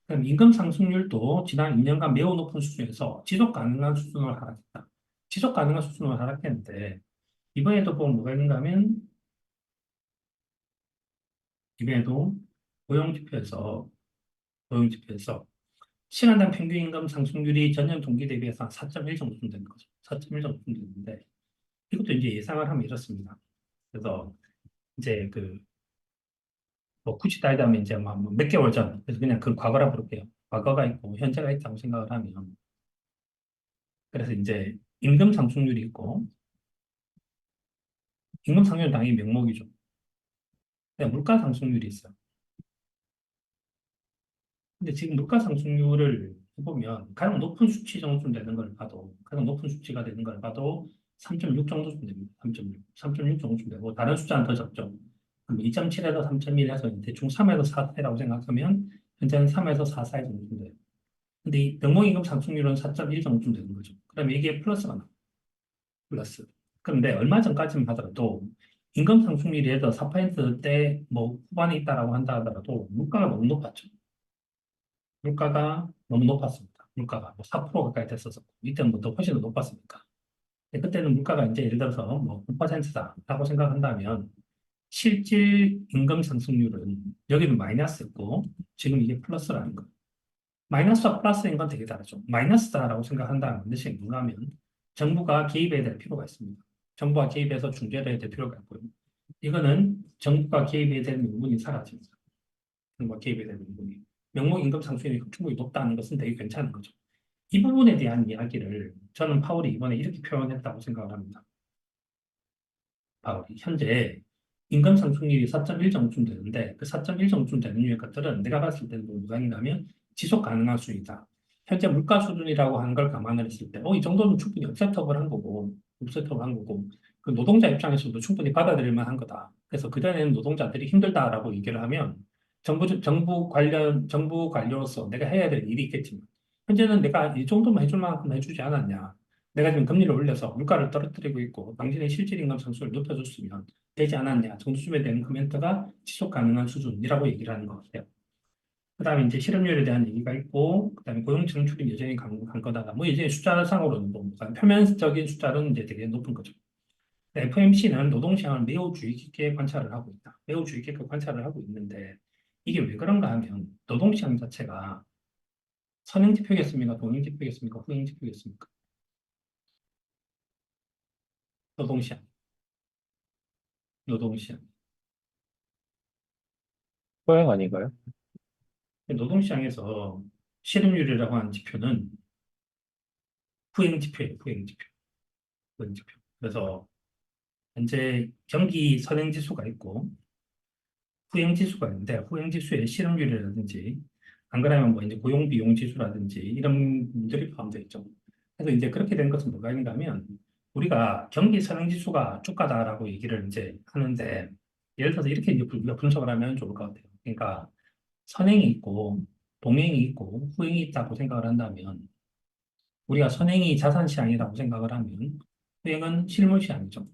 Speaker 3: 그럼 임금 상승률도 지난 2년간 매우 높은 수준에서 지속 가능한 수준으로 하락했다. 지속 가능한 수준으로 하락했는데 이번에도 보면 뭐가 있는가 하면 이번에도 고용지표에서 시간당 평균 임금 상승률이 전년 동기 대비해서 한 4.1 정도 되는 거죠. 4.1 정도 되는데 이것도 이제 예상을 하면 이렇습니다. 그래서 이제 뭐 굳이 따지자면 이제 몇 개월 전, 그래서 그냥 그 과거라 부를게요. 과거가 있고 현재가 있다고 생각을 하면 그래서 이제 임금 상승률이 있고 임금 상승률 당연히 명목이죠. 근데 물가 상승률이 있어요. 근데 지금 물가 상승률을 해보면 가장 높은 수치 정도 되는 걸 봐도 가장 높은 수치가 되는 걸 봐도 3.6 정도쯤 됩니다. 3.6 정도쯤 되고 다른 숫자는 더 적죠. 2.7에서 3.1 해서 대충 3에서 4 사이라고 생각하면 현재는 3에서 4 사이 정도 돼요. 근데 이 명목임금 상승률은 4.1 정도쯤 되는 거죠. 그러면 이게 플러스가 나와요. 플러스. 그런데 얼마 전까지만 하더라도 임금 상승률이 해서 4%대 뭐 후반에 있다라고 한다 하더라도 물가가 너무 높았죠. 물가가 너무 높았습니다. 물가가 뭐 4% 가까이 됐었고 이때는 뭐더 훨씬 더 높았으니까. 근데 그때는 물가가 이제 예를 들어서 뭐 9%다라고 생각한다면 실질 임금 상승률은 여기는 마이너스였고 지금 이게 플러스라는 거. 마이너스와 플러스인 건 되게 다르죠. 마이너스다라고 생각한다는 뜻이 뭔가 하면 정부가 개입해야 될 필요가 있습니다. 정부가 개입해서 중재를 해야 될 필요가 있고요. 이거는 정부가 개입해야 될 명분이 사라집니다. 정부가 개입해야 될 명분이. 명목 임금 상승률이 충분히 높다는 것은 되게 괜찮은 거죠. 이 부분에 대한 이야기를 저는 파월이 이번에 이렇게 표현했다고 생각을 합니다. 파월이 현재 임금 상승률이 4.1 정도쯤 되는데 그 4.1 정도쯤 되는 유의 것들은 내가 봤을 때는 뭐가 있냐면 지속 가능한 수준이다. 현재 물가 수준이라고 하는 걸 감안을 했을 때, 이 정도는 충분히 억셉터블한 거고, 억셉터블한 거고, 그 노동자 입장에서도 충분히 받아들일 만한 거다. 그래서 그전에는 노동자들이 힘들다라고 얘기를 하면 정부 관료로서 내가 해야 될 일이 있겠지만, 현재는 내가 이 정도만 해줄 만큼 해주지 않았냐. 내가 지금 금리를 올려서 물가를 떨어뜨리고 있고, 당신의 실질 임금 상승을 높여줬으면 되지 않았냐 정도쯤에 대한 코멘트가 지속 가능한 수준이라고 얘기를 하는 것 같아요. 그 다음에 이제 실업률에 대한 얘기가 있고, 그 다음에 고용 증출이 여전히 간 거다. 뭐 이제 숫자상으로는 뭐 표면적인 숫자는 이제 되게 높은 거죠. FMC는 노동시장을 매우 주의 깊게 관찰을 하고 있다. 매우 주의 깊게 관찰을 하고 있는데 이게 왜 그런가 하면 노동시장 자체가 선행지표겠습니까? 동행지표겠습니까? 후행지표겠습니까? 노동시장, 노동시장.
Speaker 4: 소행 아닌가요?
Speaker 3: 노동시장에서 실업률이라고 하는 지표는 후행지표예요. 후행지표. 후행지표. 그래서 현재 경기 선행지수가 있고 후행지수가 있는데 후행지수에 실업률이라든지 안 그러면 뭐 이제 고용비용지수라든지 이런 분들이 포함되어 있죠. 그래서 이제 그렇게 된 것은 뭐가 있는가 하면 우리가 경기 선행지수가 주가다라고 얘기를 이제 하는데 예를 들어서 이렇게 이제 우리가 분석을 하면 좋을 것 같아요. 그러니까 선행이 있고 동행이 있고 후행이 있다고 생각을 한다면 우리가 선행이 자산시장이라고 생각을 하면 후행은 실물시장이죠.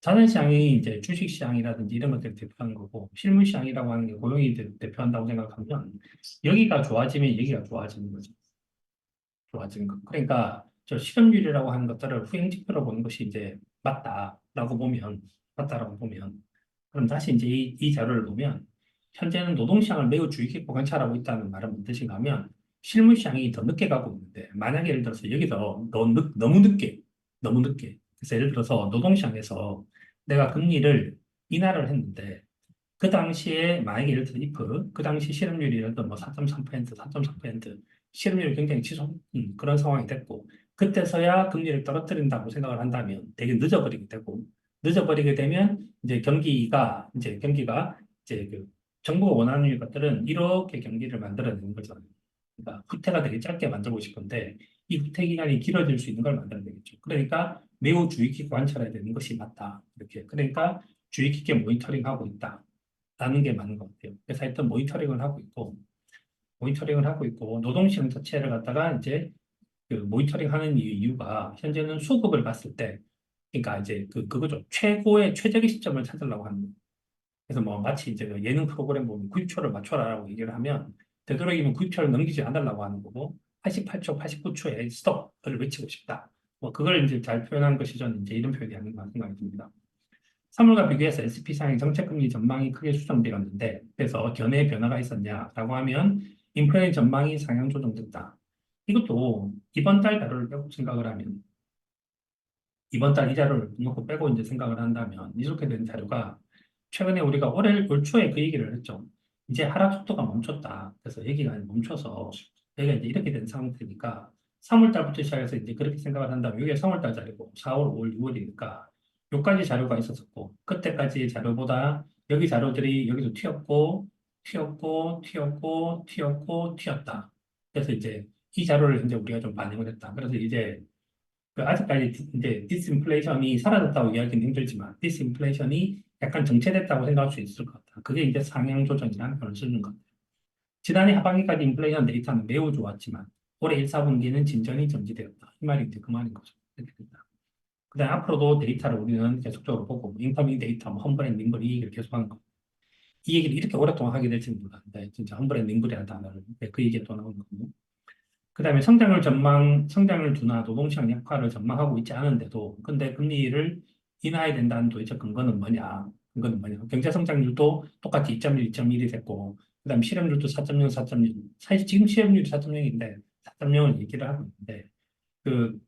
Speaker 3: 자산시장이 이제 주식시장이라든지 이런 것들을 대표하는 거고 실물시장이라고 하는 게 고용이 대표한다고 생각하면 여기가 좋아지면 여기가 좋아지는 거죠. 좋아지는 것. 그러니까 저 실업률이라고 하는 것들을 후행 지표로 보는 것이 이제 맞다라고 보면 그럼 다시 이제 이 자료를 보면 현재는 노동시장을 매우 주의 깊게 관찰하고 있다는 말은 무슨 뜻인가 하면 실물 시장이 더 늦게 가고 있는데 만약에 예를 들어서 여기서 너무 늦게 그래서 예를 들어서 노동시장에서 내가 금리를 인하를 했는데 그 당시에 만약에 예를 들어 if 그 당시 실업률이 예를 들어 뭐 4.3%, 4.4% 실업률이 굉장히 치솟은 그런 상황이 됐고 그때서야 금리를 떨어뜨린다고 생각을 한다면 되게 늦어버리게 되고 늦어버리게 되면 이제 경기가 이제 그 정부가 원하는 것들은 이렇게 경기를 만들어내는 거죠. 그러니까 후퇴가 되게 짧게 만들고 싶은데 이 후퇴 기간이 길어질 수 있는 걸 만들어야 되겠죠. 그러니까 매우 주의 깊게 관찰해야 되는 것이 맞다. 이렇게 그러니까 주의 깊게 모니터링하고 있다. 라는 게 맞는 것 같아요. 그래서 하여튼 모니터링을 하고 있고 노동시장 자체를 갖다가 이제 그 모니터링 하는 이유가 현재는 수급을 봤을 때 그러니까 이제 그거죠. 최적의 시점을 찾으려고 하는 거예요. 그래서 뭐 마치 이제 그 예능 프로그램 보면 90초를 맞춰라라고 얘기를 하면 되도록이면 90초를 넘기지 않으려고 하는 거고 88초, 89초에 스톱을 외치고 싶다. 뭐 그걸 이제 잘 표현한 것이 저는 이제 이런 표현이 아닌가 생각이 듭니다. 3월과 비교해서 S&P 상의 정책금리 전망이 크게 수정되었는데 그래서 견해의 변화가 있었냐라고 하면 인플레 전망이 상향 조정됐다. 이것도 이번 달 자료를 빼고 생각을 하면 이번 달 이 자료를 놓고 빼고 이제 생각을 한다면 이렇게 된 자료가 최근에 우리가 올 초에 그 얘기를 했죠. 이제 하락 속도가 멈췄다. 그래서 얘기가 멈춰서 얘가 이제 이렇게 된 상태니까 3월 달부터 시작해서 이제 그렇게 생각을 한다면 이게 3월 달 자료고 4월, 5월, 6월이니까 요까지 자료가 있었었고 그때까지 자료보다 여기 자료들이 여기서 튀었다. 그래서 이제 이 자료를 이제 우리가 좀 반영을 했다. 그래서 이제 그 아직까지 이제 디스인플레이션이 사라졌다고 이야기는 힘들지만 디스인플레이션이 약간 정체됐다고 생각할 수 있을 것 같다. 그게 이제 상향 조정이라는 표현을 쓰는 것 같아요. 지난해 하반기까지 인플레이션 데이터는 매우 좋았지만 올해 1, 4분기는 진전이 정지되었다. 이 말이 이제 그 말인 거죠. 이렇게 된다. 그다음 앞으로도 데이터를 우리는 계속적으로 보고 인커밍 데이터, 뭐 험블 앤 링블 이 얘기를 계속하는 거. 이 얘기를 이렇게 오랫동안 하게 될지는 몰랐는데 진짜 험블 앤 링블이라는 단어를 그 얘기가 또 나오는 거거든요. 그다음에 성장을 둔화, 노동시장 약화를 전망하고 있지 않은데도 근데 금리를 인하해야 된다는 도대체 근거는 뭐냐? 경제 성장률도 똑같이 2.1, 2.1이 됐고 그다음 실업률도 4.0, 4.0. 사실 지금 실업률이 4.0인데 4.0을 얘기를 하고 있는데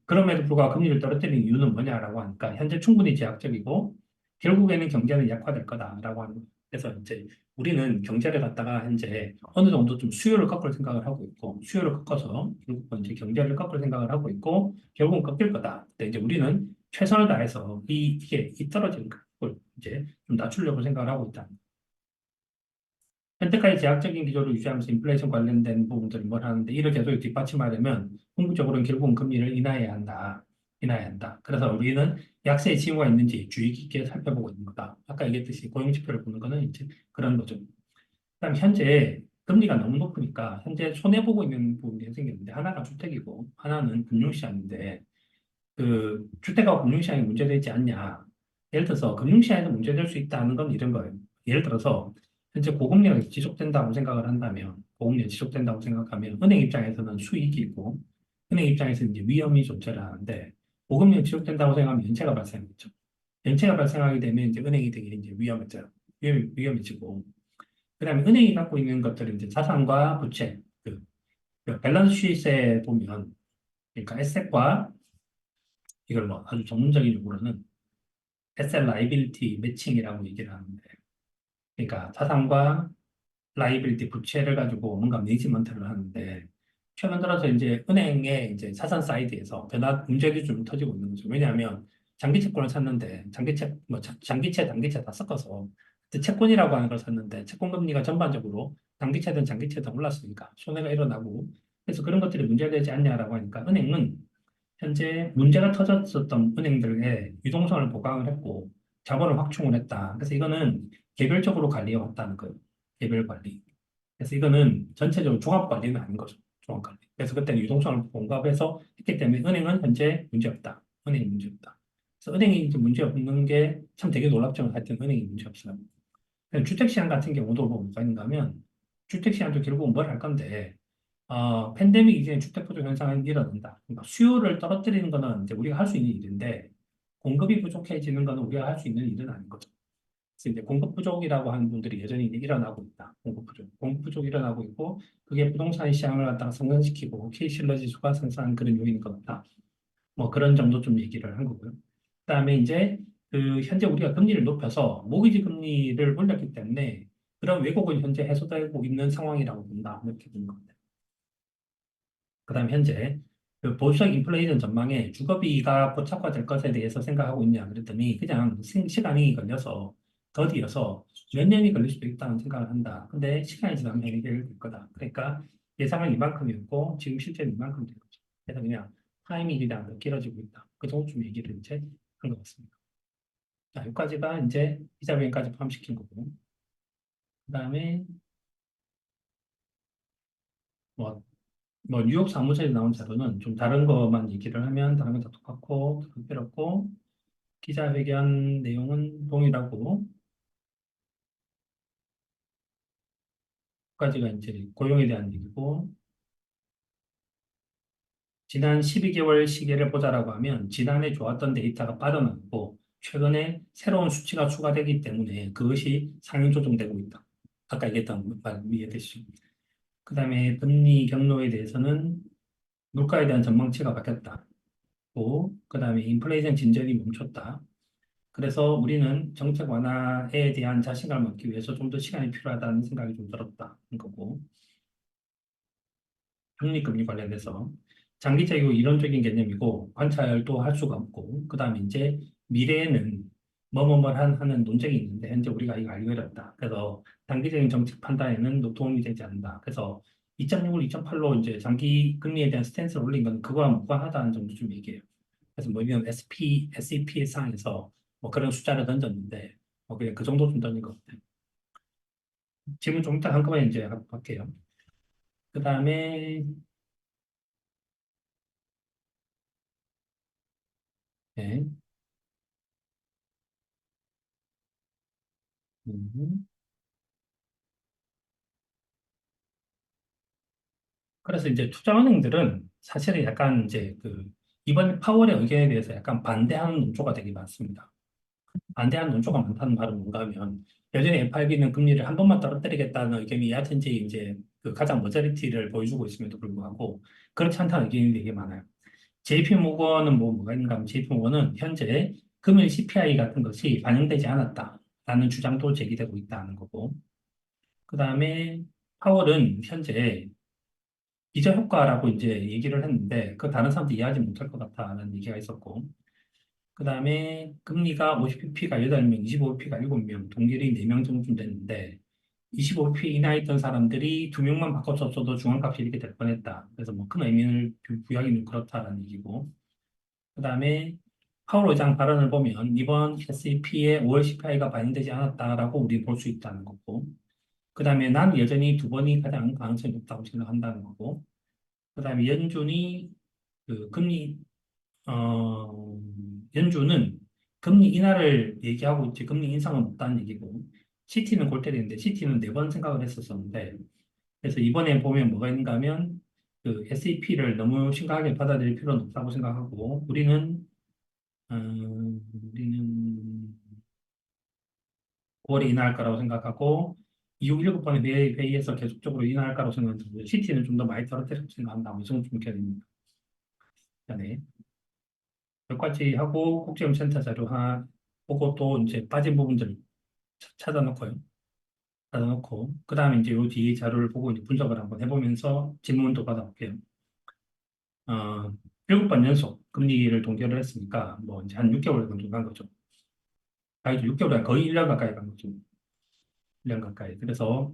Speaker 3: 그럼에도 불구하고 금리를 떨어뜨리는 이유는 뭐냐라고 하니까 현재 충분히 제약적이고 결국에는 경제는 약화될 거다라고 하는 거예요. 그래서 이제 우리는 경제를 갖다가 현재 어느 정도 좀 수요를 꺾을 생각을 하고 있고 수요를 꺾어서 결국은 이제 경제를 꺾을 생각을 하고 있고 결국은 꺾일 거다. 근데 이제 우리는 최선을 다해서 이게 이 떨어지는 걸 이제 좀 낮추려고 생각을 하고 있다. 현재까지 제약적인 기조를 유지하면서 인플레이션 관련된 부분들을 뭘 하는데 이를 계속 뒷받침하려면 궁극적으로는 결국은 금리를 인하해야 한다. 그래서 우리는 약세의 징후가 있는지 주의 깊게 살펴보고 있는 거다. 아까 얘기했듯이 고용지표를 보는 거는 이제 그런 거죠. 그다음 현재 금리가 너무 높으니까 현재 손해보고 있는 부분이 생겼는데 하나가 주택이고 하나는 금융시장인데 그 주택하고 금융시장이 문제되지 않냐. 예를 들어서 금융시장에서 문제될 수 있다는 건 이런 거예요. 예를 들어서 현재 고금리가 지속된다고 생각하면 은행 입장에서는 수익이 있고 은행 입장에서 이제 위험이 존재를 하는데 고금리가 지속된다고 생각하면 연체가 발생하겠죠. 연체가 발생하게 되면 이제 은행이 되게 이제 위험해지고 그다음에 은행이 갖고 있는 것들은 이제 자산과 부채 그 밸런스 시트에 보면 그러니까 에셋과 이걸 뭐 아주 전문적인 용어로는 에셋 라이빌리티 매칭이라고 얘기를 하는데 그러니까 자산과 라이빌리티 부채를 가지고 뭔가 매니지먼트를 하는데 최근 들어서 이제 은행의 이제 자산 사이드에서 문제들이 좀 터지고 있는 거죠. 왜냐하면 장기 채권을 샀는데 장기채, 단기채 다 섞어서 그때 채권이라고 하는 걸 샀는데 채권 금리가 전반적으로 장기채든 올랐으니까 손해가 일어나고 그래서 그런 것들이 문제되지 않냐라고 하니까 은행은 현재 문제가 터졌었던 은행들의 유동성을 보강을 했고 자본을 확충을 했다. 그래서 이거는 개별적으로 관리해 왔다는 거예요. 개별 관리. 그래서 이거는 전체적으로 종합 관리는 아닌 거죠. 종합 관리. 그래서 그때는 유동성을 봉합해서 했기 때문에 은행은 현재 문제 없다. 은행이 문제 없다. 그래서 은행이 이제 문제 없는 게 참 되게 놀랍죠. 하여튼 은행이 문제 없어요. 주택시장 같은 경우도 뭐가 있는가 하면 주택시장도 결국은 뭘 할 건데 팬데믹 이전에 주택 부족 현상은 일어난다. 그러니까 수요를 떨어뜨리는 거는 이제 우리가 할 수 있는 일인데 공급이 부족해지는 거는 우리가 할 수 있는 일은 아닌 거죠. 그래서 이제 공급 부족이라고 하는 분들이 여전히 이제 일어나고 있다. 공급 부족 일어나고 있고 그게 부동산 시장을 갖다가 성장시키고 케이실러 지수가 상승한 그런 요인인 것 같다. 뭐 그런 정도 좀 얘기를 한 거고요. 그다음에 이제 그 현재 우리가 금리를 높여서 모기지 금리를 올렸기 때문에 그런 왜곡은 현재 해소되고 있는 상황이라고 본다. 이렇게 보는 겁니다. 그다음 현재 그 보수적 인플레이션 전망에 주거비가 고착화될 것에 대해서 생각하고 있냐 그랬더니 그냥 시간이 걸려서 더디어서 몇 년이 걸릴 수도 있다는 생각을 한다. 근데 시간이 지나면 해결될 거다. 그러니까 예상은 이만큼이었고 지금 실제는 이만큼 된 거죠. 그래서 그냥 타이밍이 더 길어지고 있다. 그 정도쯤 얘기를 이제 한 것 같습니다. 자, 여기까지가 이제 이자 비용까지 포함시킨 거고. 그다음에 뭐 뉴욕 사무소에 나온 자료는 좀 다른 것만 얘기를 하면 다른 건 다 똑같고 특별없고 기자회견 내용은 동일하고 까지가 이제 고용에 대한 얘기고 지난 12개월 시계를 보자라고 하면 지난해 좋았던 데이터가 빠져나가고 최근에 새로운 수치가 추가되기 때문에 그것이 상향 조정되고 있다. 아까 얘기했던 말 이해되시죠? 그다음에 금리 경로에 대해서는 물가에 대한 전망치가 바뀌었다. 그다음에 인플레이션 진전이 멈췄다. 그래서 우리는 정책 완화에 대한 자신감을 얻기 위해서 좀 더 시간이 필요하다는 생각이 좀 들었다는 거고, 적립금리 관련해서 장기적이고 이론적인 개념이고 관찰도 할 수가 없고, 그다음에 이제 미래에는 하는 논쟁이 있는데 현재 우리가 이거 알기 어렵다. 그래서 단기적인 정책 판단에는 도움이 되지 않는다. 그래서 2.6을 2.8로 이제 장기 금리에 대한 스탠스를 올린 건 그거와 무관하다는 점도 좀 얘기해요. 그래서 뭐 이건 SEP 상에서 뭐 그런 숫자를 던졌는데 뭐 그냥 그 정도 좀 던진 것 같아요. 질문 좀 이따 한꺼번에 이제 할게요. 그 다음에 네. 음. 그래서 이제 투자은행들은 사실은 약간 이제 그 이번 파월의 의견에 대해서 약간 반대하는 논조가 되게 많습니다. 반대하는 논조가 많다는 말은 뭔가 하면 여전히 FRB는 금리를 한 번만 떨어뜨리겠다는 의견이 얕은지 이제 그 가장 머저리티를 보여주고 있음에도 불구하고 그렇지 않다는 의견이 되게 많아요. JP 모건은 뭐가 있는가 하면 JP 모건은 현재 금일 CPI 같은 것이 반영되지 않았다라는 주장도 제기되고 있다는 거고 그 다음에 파월은 현재 기저 효과라고 이제 얘기를 했는데 그 다른 사람도 이해하지 못할 것 같다는 얘기가 있었고 그 다음에 금리가 50bp가 8명, 25bp가 7명, 동결이 4명 정도 됐는데 25bp 이나 있던 사람들이 2명만 바꿔줬어도 중앙값이 이렇게 될 뻔했다. 그래서 뭐 큰 의미를 부여하기는 그렇다라는 얘기고 그 다음에 파월 의장 발언을 보면 이번 SEP의 5월 CPI가 반영되지 않았다라고 우리 볼 수 있다는 거고 그 다음에 난 여전히 두 번이 가장 가능성이 높다고 생각한다는 거고 그 다음에 그 금리 연준은 금리 인하를 얘기하고 있지 금리 인상은 없다는 얘기고 CT는 골 때리는데 CT는 4번 생각을 했었었는데 그래서 이번에 보면 뭐가 있는가 하면 그 SEP를 너무 심각하게 받아들일 필요는 없다고 생각하고 우리는 9월에 인하할 거라고 생각하고 이후 7번의 회의에서 계속적으로 인하할 거라고 생각하는데 CT는 좀 더 많이 떨어뜨리고 생각한다. 이 정도 좀 이렇게 됩니다. 네. 여기까지 하고 국제연구센터 자료 하나 보고 또 이제 빠진 부분들 찾아놓고요. 찾아놓고 그 다음에 이제 요 뒤에 자료를 보고 이제 분석을 한번 해보면서 질문도 받아볼게요. 어, 7번 연속 금리를 동결을 했으니까 뭐 이제 한 6개월 정도 간 거죠. 아니 6개월 거의 1년 가까이 간 거죠. 1년 가까이. 그래서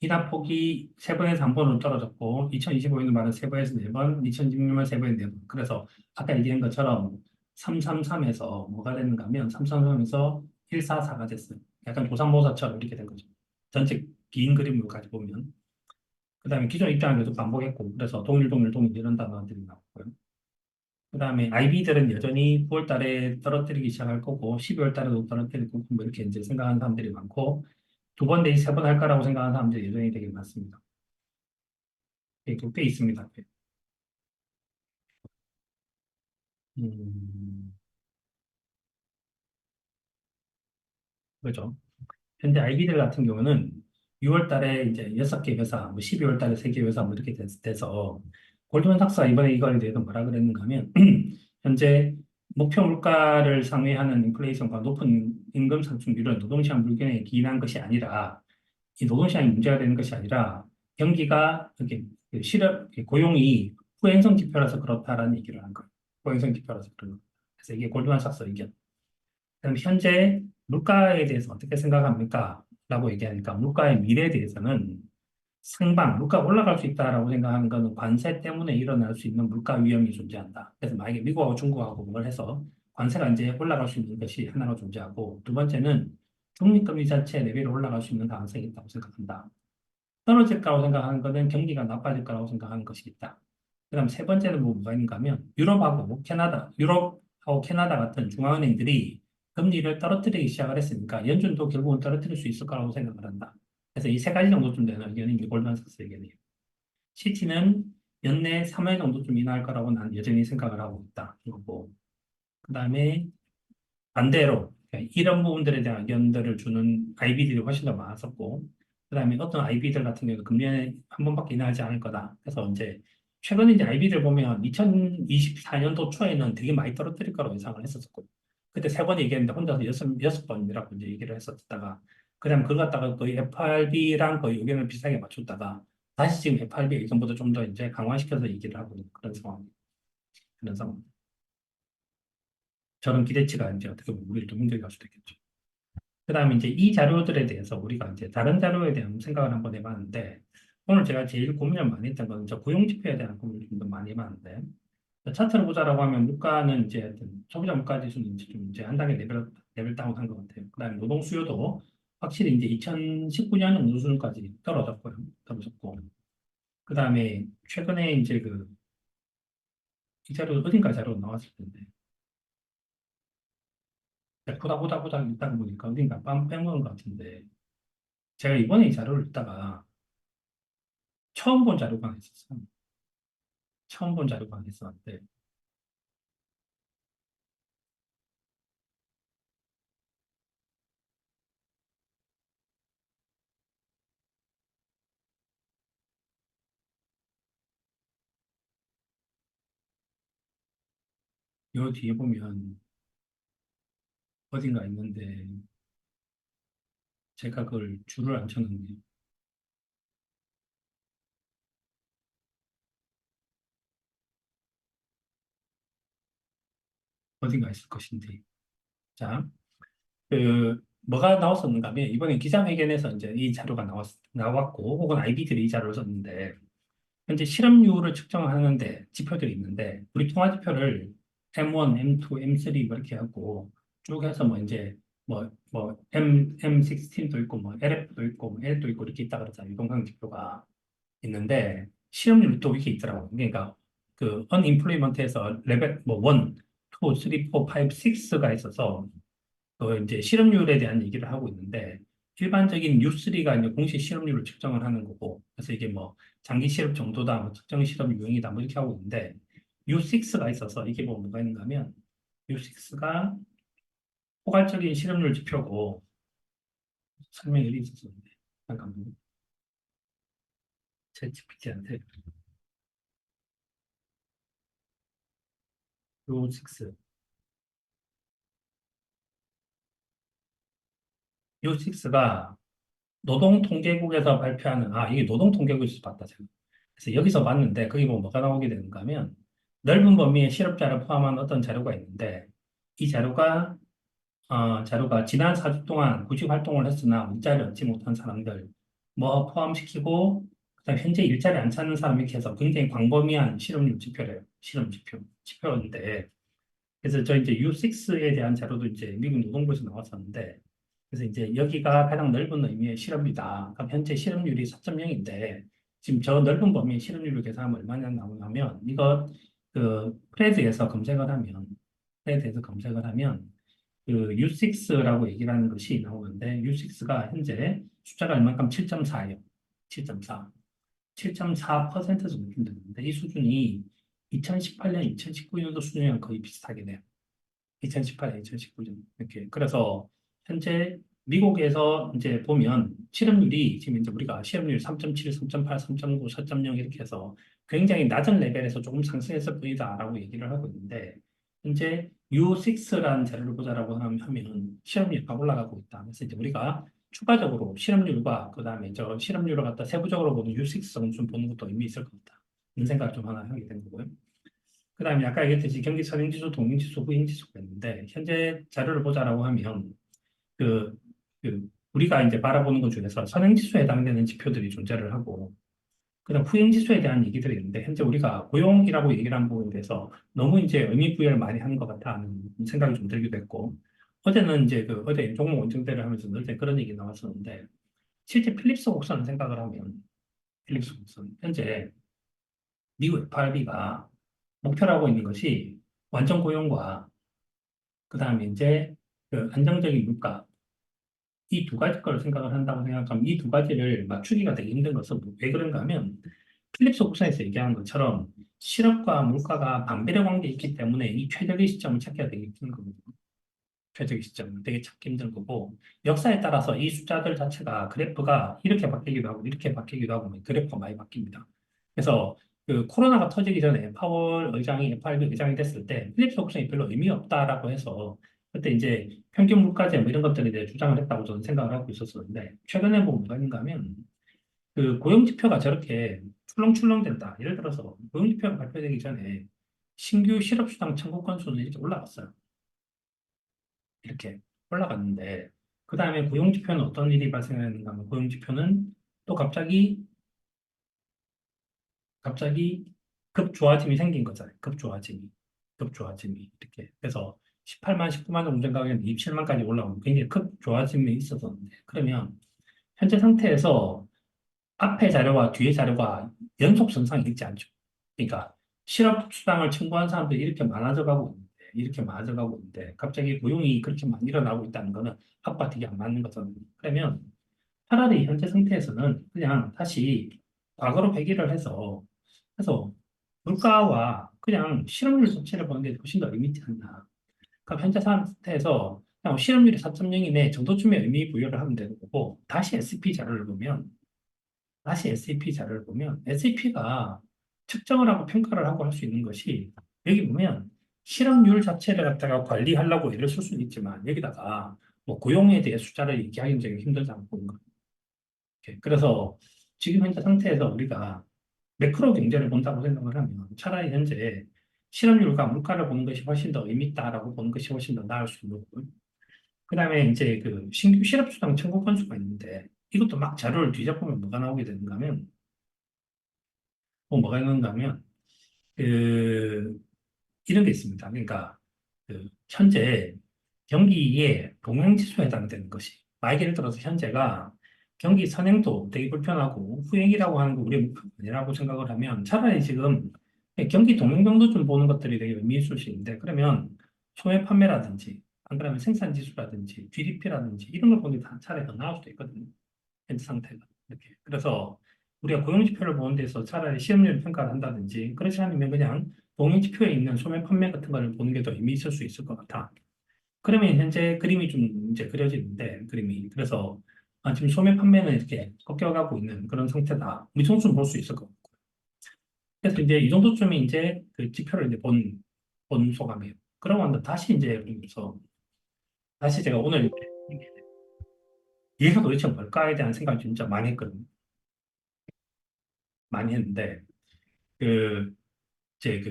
Speaker 3: 인하폭이 3번에서 한 번으로 떨어졌고 2025년도 말은 3번에서 4번, 2026년 3번에서 4번. 그래서 아까 얘기한 것처럼 333에서 뭐가 됐는가 하면 333에서 144가 됐어요. 약간 조삼모사처럼 이렇게 된 거죠. 전체 긴 그림으로 가지 보면. 그 다음에 기존 입장을 계속 반복했고 그래서 동일 이런 단어들이 나왔고요. 그 다음에 IB들은 여전히 9월 달에 떨어뜨리기 시작할 거고 12월 달에도 떨어뜨릴 거고 뭐 이렇게 이제 생각하는 사람들이 많고 2번 내지 3번 할 거라고 생각하는 사람들이 여전히 되게 많습니다. 꽤 있습니다. 음, 그죠. 현재 IB들 같은 경우는 6월 달에 이제 6개 회사, 뭐 12월 달에 3개 회사 뭐 이렇게 돼서 골드만삭스가 이번에 이거에 대해서 뭐라 그랬는가 하면 현재 목표 물가를 상회하는 인플레이션과 높은 임금 상승률은 노동시장 불균형에 기인한 것이 아니라 이 노동시장이 문제가 되는 것이 아니라 경기가 이렇게 그 실업 고용이 후행성 지표라서 그렇다라는 얘기를 한 거예요. 후행성 지표라서 그런 거. 그래서 이게 골드만삭스 의견. 그럼 현재 물가에 대해서 어떻게 생각합니까? 라고 얘기하니까 물가의 미래에 대해서는 상방, 물가가 올라갈 수 있다라고 생각하는 것은 관세 때문에 일어날 수 있는 물가 위험이 존재한다. 그래서 만약에 미국하고 중국하고 뭘 해서 관세가 이제 올라갈 수 있는 것이 하나가 존재하고 두 번째는 중립금리 자체 레벨이 올라갈 수 있는 가능성이 있다고 생각한다. 떨어질 거라고 생각하는 것은 경기가 나빠질 거라고 생각하는 것이 있다. 그다음 세 번째는 뭐가 있는가 하면 유럽하고 캐나다 같은 중앙은행들이 금리를 떨어뜨리기 시작을 했으니까 연준도 결국은 떨어뜨릴 수 있을 거라고 생각을 한다. 그래서 이 세 가지 정도쯤 되는 의견이 이제 골드만삭스 의견이에요. 시티는 연내 3회 정도쯤 인하할 거라고 난 여전히 생각을 하고 있다. 이거고. 그다음에 반대로 그러니까 이런 부분들에 대한 의견들을 주는 IB들이 훨씬 더 많았었고, 그다음에 어떤 IB들 같은 경우는 금년에 한 번밖에 인하하지 않을 거다. 그래서 이제 최근에 이제 IB들 보면 2024년도 초에는 되게 많이 떨어뜨릴 거라고 예상을 했었고, 그때 세 번 얘기했는데 혼자서 여섯 번이라고 이제 얘기를 했었다가, 그다음 그걸 갖다가 거의 FRB랑 거의 의견을 비슷하게 맞췄다가 다시 지금 FRB 의견보다 좀 더 이제 강화시켜서 얘기를 하고 있는 그런 상황. 저런 기대치가 이제 어떻게 보면 우리를 좀 힘들게 할 수도 있겠죠. 그다음에 이제 이 자료들에 대해서 우리가 이제 다른 자료에 대한 생각을 한번 해봤는데, 오늘 제가 제일 고민을 많이 했던 건 저 고용 지표에 대한 고민을 좀 더 많이 해봤는데, 차트를 보자라고 하면 물가는 이제 하여튼 소비자 물가 지수는 이제 좀 이제 한 단계 레벨 다운한 것 같아요. 그다음에 노동 수요도 확실히 이제 2019년 어느 수준까지 떨어졌고, 그다음에 최근에 이제 이 자료 어딘가 자료 나왔을 텐데, 보다 읽다가 보니까 어딘가 뺀것 같은데, 제가 이번에 이 자료를 읽다가 처음 본 자료가 있었어요. 처음 본 자료가 있었는데, 요 뒤에 보면 어딘가 있는데, 제가 그걸 줄을 안 쳤는데, 어딘가 있을 것인데. 자, 뭐가 나왔었는가 하면, 이번에 기자회견에서 이제 이 자료가 나왔고, 혹은 IB들이 이 자료를 썼는데, 현재 실업률을 측정하는데 지표들이 있는데, 우리 통화지표를 M1, M2, M3 뭐 이렇게 하고 쭉 해서 뭐 이제 M16도 있고 뭐 LF도 있고 뭐 L도 있고 이렇게 있다 그러잖아요. 유동강 지표가 있는데 실업률이 또 이렇게 있더라고요. 그러니까 그 unemployment에서 레벨 뭐 1, 2, 3, 4, 5, 6가 있어서 이제 실업률에 대한 얘기를 하고 있는데, 일반적인 U3가 이제 공식 실업률을 측정을 하는 거고, 그래서 이게 뭐 장기 실업 정도다, 뭐 특정 실업 유형이다, 뭐 이렇게 하고 있는데, U6가 있어서 이게 뭐 뭐가 있는가 하면, U6가 포괄적인 실업률 지표고, 설명이 어디 있었는데, 잠깐만요. 챗GPT한테 U6, U6가 노동통계국에서 발표하는, 이게 노동통계국에서 봤다, 제가. 그래서 여기서 봤는데, 거기 보면 뭐가 나오게 되는가 하면, 넓은 범위의 실업자를 포함한 어떤 자료가 있는데, 이 자료가 지난 4주 동안 구직 활동을 했으나 일자리를 얻지 못한 사람들, 뭐 포함시키고, 그다음 현재 일자리 안 찾는 사람 이렇게 해서 굉장히 광범위한 실업률 지표래요. 지표인데, 그래서 저 이제 U6에 대한 자료도 이제 미국 노동부에서 나왔었는데, 그래서 이제 여기가 가장 넓은 의미의 실업이다. 그럼 현재 실업률이 4.0인데, 지금 저 넓은 범위의 실업률을 계산하면 얼마나 나오냐면, 이거 프레드에서 검색을 하면, U6라고 얘기를 하는 것이 나오는데, U6가 현재 숫자가 얼마큼 7.4예요. 7.4. 7.4% 정도 되는데 이 수준이 2018년, 2019년도 수준이랑 거의 비슷하게 돼요. 2018년, 2019년 이렇게. 그래서 현재 미국에서 이제 보면 실업률이 지금 이제 우리가 실업률 3.7, 3.8, 3.9, 4.0 이렇게 해서 굉장히 낮은 레벨에서 조금 상승했을 뿐이다라고 얘기를 하고 있는데 현재 U6라는 자료를 보자라고 하면 실업률이 올라가고 있다. 그래서 이제 우리가 추가적으로 실업률과 그다음에 저 실업률을 갖다 세부적으로 보는 U6를 좀 보는 것도 의미 있을 것 같다. 이런 생각을 좀 하나 하게 된 거고요. 그다음에 아까 얘기했듯이 경기 선행지수, 동행지수, 후행지수가 있는데 현재 자료를 보자라고 하면 그, 우리가 이제 바라보는 것 중에서 선행지수에 해당되는 지표들이 존재를 하고 그다음 후행지수에 대한 얘기들이 있는데 현재 우리가 고용이라고 얘기를 한 부분에 대해서 너무 이제 의미 부여를 많이 하는 것 같다 하는 생각이 좀 들기도 했고 어제는 이제 어제 종목 원정대를 하면서 어제 그런 얘기 나왔었는데 실제 필립스 곡선을 생각을 하면 필립스 곡선 현재 미국 FRB가 목표라고 있는 것이 완전 고용과 그다음에 이제 안정적인 물가 이 두 가지 거를 생각을 한다고 생각하면 이 두 가지를 맞추기가 되게 힘든 것은 왜 그런가 하면 필립스 곡선에서 얘기한 것처럼 실업과 물가가 반비례 관계에 있기 때문에 이 최적의 시점을 찾기가 되게 힘든 거거든요. 최적의 시점을 되게 찾기 힘든 거고 역사에 따라서 이 숫자들 자체가 그래프가 이렇게 바뀌기도 하고 이렇게 바뀌기도 하고 그래프가 많이 바뀝니다. 그래서 코로나가 터지기 전에 파월 의장이 FRB 의장이 됐을 때 필립스 곡선이 별로 의미 없다라고 해서 그때 이제 평균 물가제 뭐 이런 것들에 대해 주장을 했다고 저는 생각을 하고 있었었는데 최근에 보면 뭐가 있는가 하면 고용 지표가 저렇게 출렁출렁 된다. 예를 들어서 고용 지표가 발표되기 전에 신규 실업 수당 청구 건수는 이렇게 올라갔어요. 이렇게 올라갔는데 그 다음에 고용 지표는 어떤 일이 발생했는가 하면 고용 지표는 또 갑자기 급 좋아짐이 생긴 거잖아요. 급 좋아짐이 이렇게. 그래서 18만, 19만 정도 가격이 27만까지 올라오고 굉장히 급 좋아짐이 있었는데 그러면 현재 상태에서 앞에 자료와 뒤에 자료가 연속 선상이 있지 않죠. 그러니까 실업 수당을 청구한 사람들이 이렇게 많아져 가고 있는데 갑자기 고용이 그렇게 많이 일어나고 있다는 거는 앞과 뒤가 안 맞는 거잖아요. 그러면 차라리 현재 상태에서는 그냥 다시 과거로 회귀를 해서 물가와 그냥 실업률 자체를 보는 게 훨씬 더 의미 있지 않나. 그럼 현재 상태에서 그냥 실업률이 4.0이네 정도쯤의 의미 부여를 하면 되는 거고 다시 SAP 자료를 보면 SAP가 측정을 하고 평가를 하고 할 수 있는 것이 여기 보면 실업률 자체를 갖다가 관리하려고 애를 쓸 수는 있지만 여기다가 뭐 고용에 대해 숫자를 얘기하기는 되게 힘들다고 보는 거예요. 그래서 지금 현재 상태에서 우리가 매크로 경제를 본다고 생각을 하면 차라리 현재 실업률과 물가를 보는 것이 훨씬 더 의미 있다라고 보는 것이 훨씬 더 나을 수 있는 거고요. 그다음에 이제 신규 실업수당 청구 건수가 있는데 이것도 막 자료를 뒤져보면 뭐가 나오게 되는가 하면 뭐가 있는가 하면 그 이런 게 있습니다. 그러니까 현재 경기에 동행지수에 해당되는 것이 만약 예를 들어서 현재가 경기 선행도 되게 불편하고 후행이라고 하는 거 우리 목표가 아니라고 생각을 하면 차라리 지금 경기 동행 정도 좀 보는 것들이 되게 의미 있을 수 있는데 그러면 소매 판매라든지 안 그러면 생산 지수라든지 GDP라든지 이런 걸 보는 게 차라리 더 나을 수도 있거든요. 현재 상태가 이렇게. 그래서 우리가 고용 지표를 보는 데서 차라리 시험률 평가를 한다든지 그렇지 않으면 그냥 동행 지표에 있는 소매 판매 같은 거를 보는 게 더 의미 있을 수 있을 것 같아. 그러면 현재 그림이 좀 이제 그려지는데 그림이 그래서 지금 소매 판매는 이렇게 꺾여가고 있는 그런 상태다. 이 정도는 볼 수 있을 것 같고. 그래서 이제 이 정도쯤이 이제 그 지표를 이제 본 소감이에요. 그러고 난 다시 이제 그러면서 다시 제가 오늘 얘가 도대체 뭘까에 대한 생각을 진짜 많이 했거든요. 많이 했는데 그 이제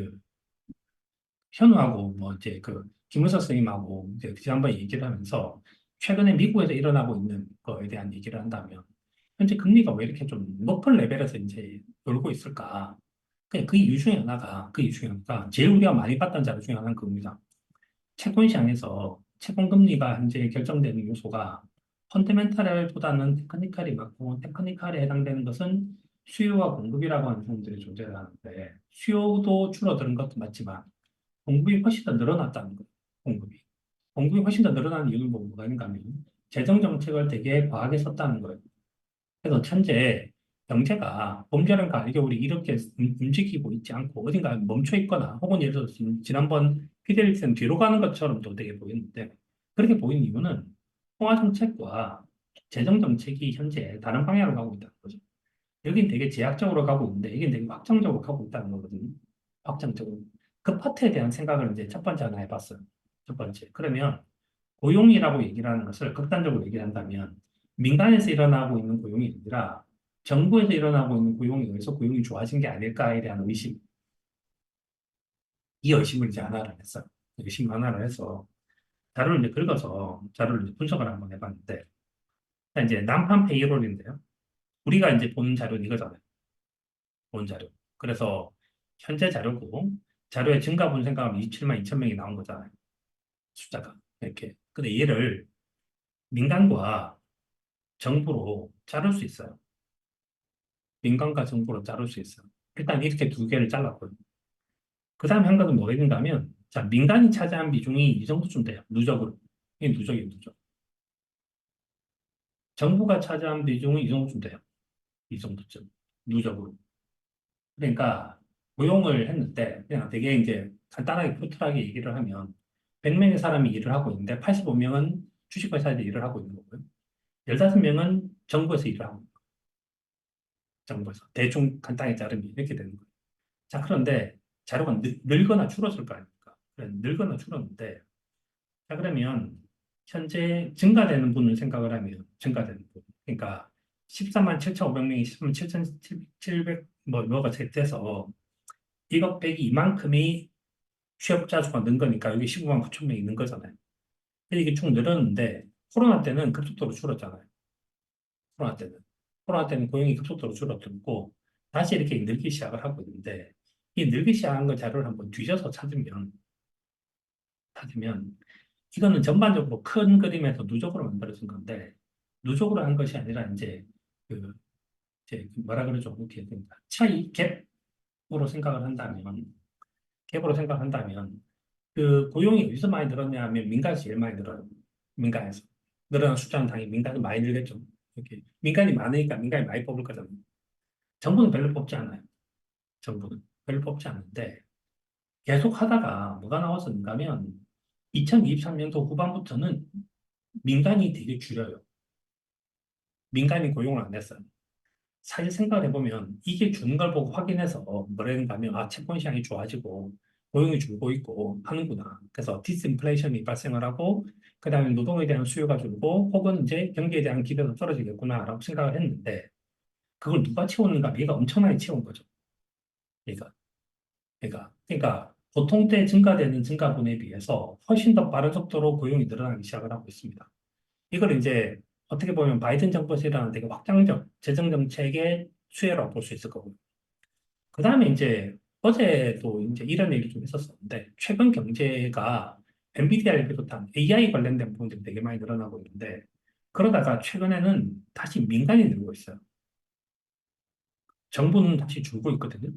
Speaker 3: 현우하고 뭐 이제 김은서 선생님하고 이제 지난번에 얘기를 하면서 최근에 미국에서 일어나고 있는 거에 대한 얘기를 한다면 현재 금리가 왜 이렇게 좀 높은 레벨에서 이제 놀고 있을까? 그냥 그 이유 중에 하나가 제일 우리가 많이 봤던 자료 중에 하나는 그겁니다. 채권 시장에서 채권 금리가 현재 결정되는 요소가 펀더멘탈보다는 테크니컬이 맞고 테크니컬에 해당되는 것은 수요와 공급이라고 하는 부분들이 존재를 하는데 수요도 줄어드는 것도 맞지만 공급이 훨씬 더 늘어났다는 거예요. 공급이. 공급이 훨씬 더 늘어나는 이유는 뭐가 있는가 하면 재정 정책을 되게 과하게 썼다는 거예요. 그래서 현재 경제가 봄여름 가을겨울이 이렇게 움직이고 있지 않고 어딘가 멈춰 있거나 혹은 예를 들어서 지난번 피델리티는 뒤로 가는 것처럼도 되게 보이는데 그렇게 보이는 이유는 통화 정책과 재정 정책이 현재 다른 방향으로 가고 있다는 거죠. 여긴 되게 제약적으로 가고 있는데 여긴 되게 확장적으로 가고 있다는 거거든요. 확장적으로. 그 파트에 대한 생각을 이제 첫 번째 하나 해봤어요. 첫 번째. 그러면 고용이라고 얘기를 하는 것을 극단적으로 얘기를 한다면 민간에서 일어나고 있는 고용이 아니라 정부에서 일어나고 있는 고용에 의해서 고용이 좋아진 게 아닐까에 대한 의심. 이 의심을 이제 하나를 했어요. 의심 하나를 해서 자료를 이제 긁어서 자료를 이제 분석을 한번 해봤는데 자, 이제 난판 페이롤인데요. 우리가 이제 본 자료는 이거잖아요. 본 자료. 그래서 현재 자료고 자료의 증가분 생각하면 27만 2천 명이 나온 거잖아요. 숫자가 이렇게. 근데 얘를 민간과 정부로 자를 수 있어요. 민간과 정부로 자를 수 있어요. 일단 이렇게 두 개를 잘랐거든요. 그 다음에 한 가지 뭐가 있는가 하면 자 민간이 차지한 비중이 이 정도쯤 돼요. 누적으로. 이게 누적이에요. 누적. 정부가 차지한 비중은 이 정도쯤 돼요. 이 정도쯤. 누적으로. 그러니까 고용을 했는데 그냥 되게 이제 간단하게 푸트하게 얘기를 하면 100명의 사람이 일을 하고 있는데 85명은 주식회사에서 일을 하고 있는 거고요. 15명은 정부에서 일을 하고 있는 거예요. 정부에서. 대충 간단히 자르면 이렇게 되는 거예요. 자, 그런데 자료가 늘거나 줄었을 거 아닙니까? 그래, 늘거나 줄었는데 자, 그러면 현재 증가되는 분을 생각을 하면 증가되는 분. 그러니까 14만 7,500명이 13만 7,700 뭐가 돼서 이것 빼기 이만큼이 취업자 수가 는 거니까 여기 15만 9천 명이 있는 거잖아요. 근데 이게 쭉 늘었는데 코로나 때는 급속도로 줄었잖아요. 코로나 때는. 코로나 때는 고용이 급속도로 줄어들고 다시 이렇게 늘기 시작을 하고 있는데 이 늘기 시작한 거 자료를 한번 뒤져서 찾으면 이거는 전반적으로 큰 그림에서 누적으로 만들어진 건데 누적으로 한 것이 아니라 그 이제 뭐라 그러죠? 이렇게 차이 갭으로 생각을 한다면 갭으로 생각한다면 그 고용이 어디서 많이 늘었냐 하면 민간에서 제일 많이 늘어요. 민간에서. 늘어난 숫자는 당연히 민간이 많이 늘겠죠. 이렇게 민간이 많으니까 민간이 많이 뽑을 거잖아요. 정부는 별로 뽑지 않아요. 정부는 별로 뽑지 않는데 계속 하다가 뭐가 나왔었는가 하면 2023년도 후반부터는 민간이 되게 줄여요. 민간이 고용을 안 했어요. 사실 생각을 해보면 이게 주는 걸 보고 확인해서 뭐라는가 하면 아 채권 시장이 좋아지고 고용이 줄고 있고 하는구나. 그래서 디스인플레이션이 발생을 하고 그다음에 노동에 대한 수요가 줄고 혹은 이제 경기에 대한 기대도 떨어지겠구나라고 생각을 했는데 그걸 누가 채웠는가? 얘가 엄청나게 채운 거죠. 얘가. 그러니까 보통 때 증가되는 증가분에 비해서 훨씬 더 빠른 속도로 고용이 늘어나기 시작을 하고 있습니다. 이걸 이제 어떻게 보면 바이든 정부에서 일어나는 되게 확장적 재정 정책의 수혜라고 볼 수 있을 거고요. 그 다음에 이제 어제도 이제 이런 얘기 좀 했었었는데 최근 경제가 엔비디아를 비롯한 AI 관련된 부분들이 되게 많이 늘어나고 있는데 그러다가 최근에는 다시 민간이 늘고 있어요. 정부는 다시 줄고 있거든요.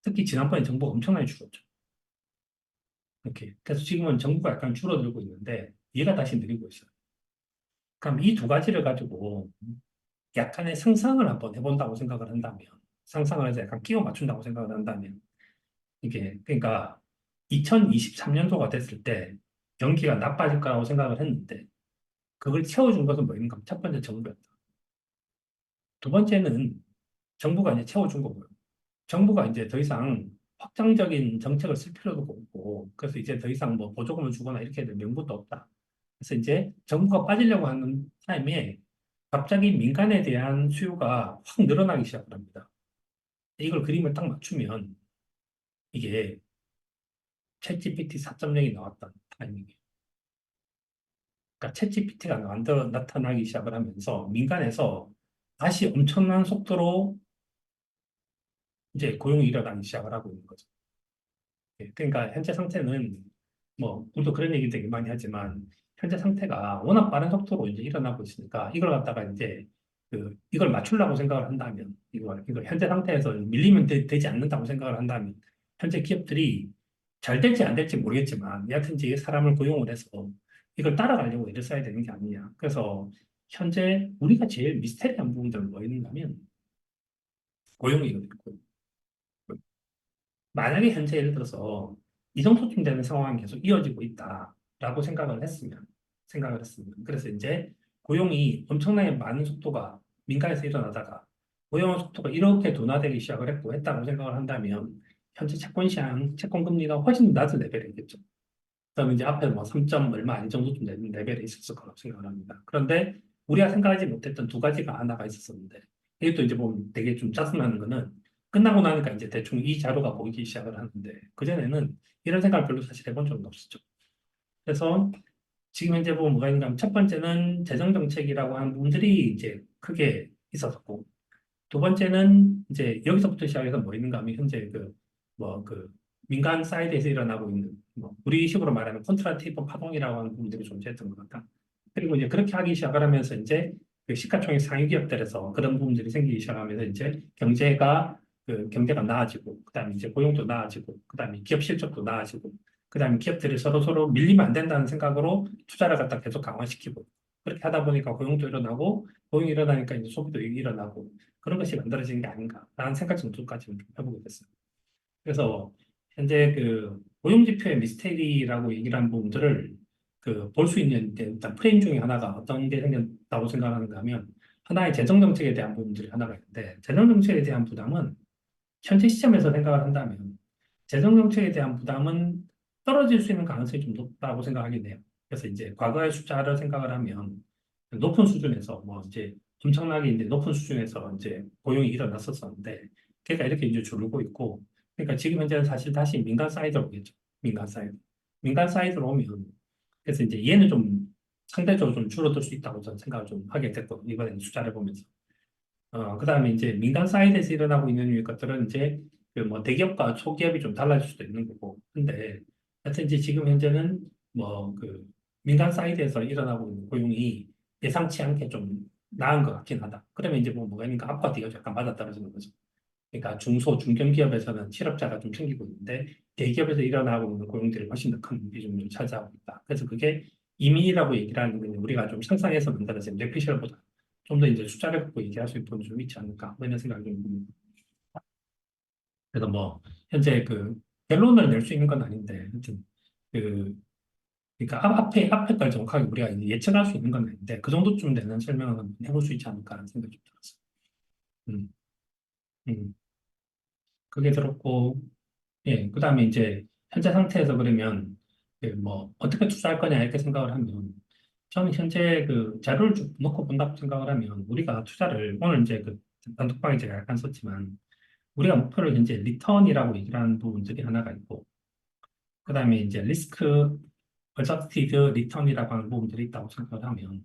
Speaker 3: 특히 지난번에 정부가 엄청나게 줄었죠. 이렇게. 그래서 지금은 정부가 약간 줄어들고 있는데 얘가 다시 늘리고 있어요. 그럼 이 두 가지를 가지고 약간의 상상을 한번 해본다고 생각을 한다면 상상을 해서 약간 끼워 맞춘다고 생각을 한다면 이게 그러니까 2023년도가 됐을 때 경기가 나빠질 거라고 생각을 했는데 그걸 채워준 것은 뭐인가? 첫 번째 정부였다. 두 번째는 정부가 이제 채워준 거고요. 정부가 이제 더 이상 확장적인 정책을 쓸 필요도 없고 그래서 이제 더 이상 뭐 보조금을 주거나 이렇게 될 명분도 없다. 그래서 이제 정부가 빠지려고 하는 타임에 갑자기 민간에 대한 수요가 확 늘어나기 시작을 합니다. 이걸 그림을 딱 맞추면 이게 챗GPT 4.0이 나왔던 타이밍이에요. 그러니까 챗GPT가 나타나기 시작을 하면서 민간에서 다시 엄청난 속도로 이제 고용이 일어나기 시작을 하고 있는 거죠. 예, 그러니까 현재 상태는 뭐 우리도 그런 얘기 되게 많이 하지만 현재 상태가 워낙 빠른 속도로 이제 일어나고 있으니까 이걸 갖다가 이제 이걸 맞추려고 생각을 한다면 이걸 현재 상태에서 밀리면 되지 않는다고 생각을 한다면 현재 기업들이 잘 될지 안 될지 모르겠지만 여하튼 이제 사람을 고용을 해서 이걸 따라가려고 애를 써야 되는 게 아니냐. 그래서 현재 우리가 제일 미스테리한 부분들은 뭐 있는가 하면 고용이거든요. 만약에 현재 예를 들어서 이 정도쯤 되는 상황이 계속 이어지고 있다라고 생각을 했으면 그래서 이제 고용이 엄청나게 많은 속도가 민간에서 일어나다가 고용 속도가 이렇게 둔화되기 시작을 했다고 생각을 한다면 현재 채권 시장, 채권 금리가 훨씬 낮은 레벨이겠죠. 그다음에 이제 앞에 뭐 3점 얼마 이 정도쯤 되는 레벨에 있었을 거라고 생각을 합니다. 그런데 우리가 생각하지 못했던 두 가지가 하나가 있었었는데 이게 또 이제 보면 되게 좀 짜증나는 거는 끝나고 나니까 이제 대충 이 자료가 보이기 시작을 하는데 그전에는 이런 생각을 별로 사실 해본 적은 없었죠. 그래서 지금 현재 보면 뭐가 있는가 하면 첫 번째는 재정 정책이라고 하는 부분들이 이제 크게 있었고 두 번째는 이제 여기서부터 시작해서 뭐 있는가 하면 현재 그 민간 사이드에서 일어나고 있는 뭐 우리식으로 말하면 콘트라티브 파동이라고 하는 부분들이 존재했던 것 같다. 그리고 이제 그렇게 하기 시작을 하면서 이제 그 시가총액 상위 기업들에서 그런 부분들이 생기기 시작하면서 이제 경제가 나아지고 그다음에 이제 고용도 나아지고 그다음에 기업 실적도 나아지고 그다음에 기업들이 서로 밀리면 안 된다는 생각으로 투자를 갖다 계속 강화시키고 그렇게 하다 보니까 고용도 일어나고 고용이 일어나니까 이제 소비도 일어나고 그런 것이 만들어지는 게 아닌가라는 생각 정도까지는 좀 해보게 됐어요. 그래서 현재 그 고용 지표의 미스테리라고 얘기를 한 부분들을 그 볼 수 있는 이제 일단 프레임 중에 하나가 어떤 게 생겼다고 생각하는가 하면 하나의 재정 정책에 대한 부분들이 하나가 있는데 재정 정책에 대한 부담은 현재 시점에서 생각을 한다면 재정 정책에 대한 부담은 떨어질 수 있는 가능성이 좀 높다고 생각하긴 해요. 그래서 이제 과거의 숫자를 생각을 하면 높은 수준에서 뭐 이제 엄청나게 이제 높은 수준에서 이제 고용이 일어났었었는데 걔가 이렇게 이제 줄고 있고 그러니까 지금 현재는 사실 다시 민간 사이드로 오겠죠. 민간 사이드로 오면 그래서 이제 얘는 좀 상대적으로 좀 줄어들 수 있다고 저는 생각을 좀 하게 됐고 이번에 숫자를 보면서 그다음에 이제 민간 사이드에서 일어나고 있는 것들은 이제 그 뭐 대기업과 소기업이 좀 달라질 수도 있는 거고 근데 하여튼 이제 지금 현재는 뭐 그 민간 사이드에서 일어나고 있는 고용이 예상치 않게 좀 나은 것 같긴 하다. 그러면 이제 뭐가 있는가 앞과 뒤가 약간 맞아떨어지는 거죠. 그러니까 중소, 중견기업에서는 실업자가 좀 생기고 있는데 대기업에서 일어나고 있는 고용들이 훨씬 더 큰 비중을 차지하고 있다. 그래서 그게 이민이라고 얘기를 하는 건 우리가 좀 상상해서 만들어진 뇌피셜보다 좀 더 이제 숫자를 갖고 얘기할 수 있는 부분이 좀 있지 않을까 뭐 이런 생각이 좀 듭니다. 그래서 뭐 현재 그 결론을 낼 수 있는 건 아닌데 하여튼 그 그러니까 앞에 걸 정확하게 우리가 이제 예측할 수 있는 건 아닌데 그 정도쯤 되는 설명을 한번 해볼 수 있지 않을까라는 생각이 좀 들었어요. 음, 음. 그게 들었고 예, 그다음에 이제 현재 상태에서 그러면 그뭐 어떻게 투자할 거냐 이렇게 생각을 하면 저는 현재 그 자료를 쭉 놓고 본다고 생각을 하면 우리가 투자를 오늘 이제 그 단톡방에 제가 약간 썼지만 우리가 목표를 현재 리턴이라고 얘기를 하는 부분들이 하나가 있고 그다음에 이제 리스크 어저스티드 리턴이라고 하는 부분들이 있다고 생각을 하면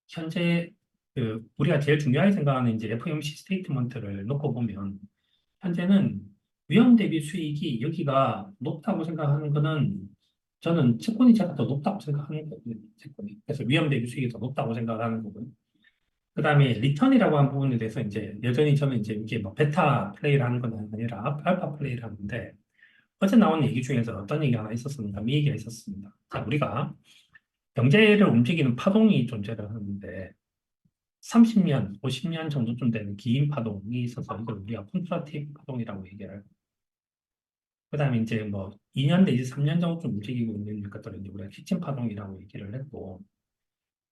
Speaker 3: 현재 그 우리가 제일 중요하게 생각하는 이제 FOMC 스테이트먼트를 놓고 보면 현재는 위험 대비 수익이 여기가 높다고 생각하는 거는 저는 채권이 제가 더 높다고 생각하는 거거든요. 채권이. 그래서 위험 대비 수익이 더 높다고 생각을 하는 거고요. 그다음에 리턴이라고 하는 부분에 대해서 이제 여전히 저는 이제 이게 뭐 베타 플레이를 하는 건 아니라 알파 플레이를 하는데 어제 나온 얘기 중에서 어떤 얘기가 하나 있었습니다. 이 얘기가 있었습니다. 자, 우리가 경제를 움직이는 파동이 존재를 하는데 30년, 50년 정도쯤 되는 긴 파동이 있어서 이걸 우리가 콘트라티브 파동이라고 얘기를 해요. 그다음에 이제 뭐 2년 내지 3년 정도쯤 움직이고 있는 것들을 이제 우리가 키친 파동이라고 얘기를 했고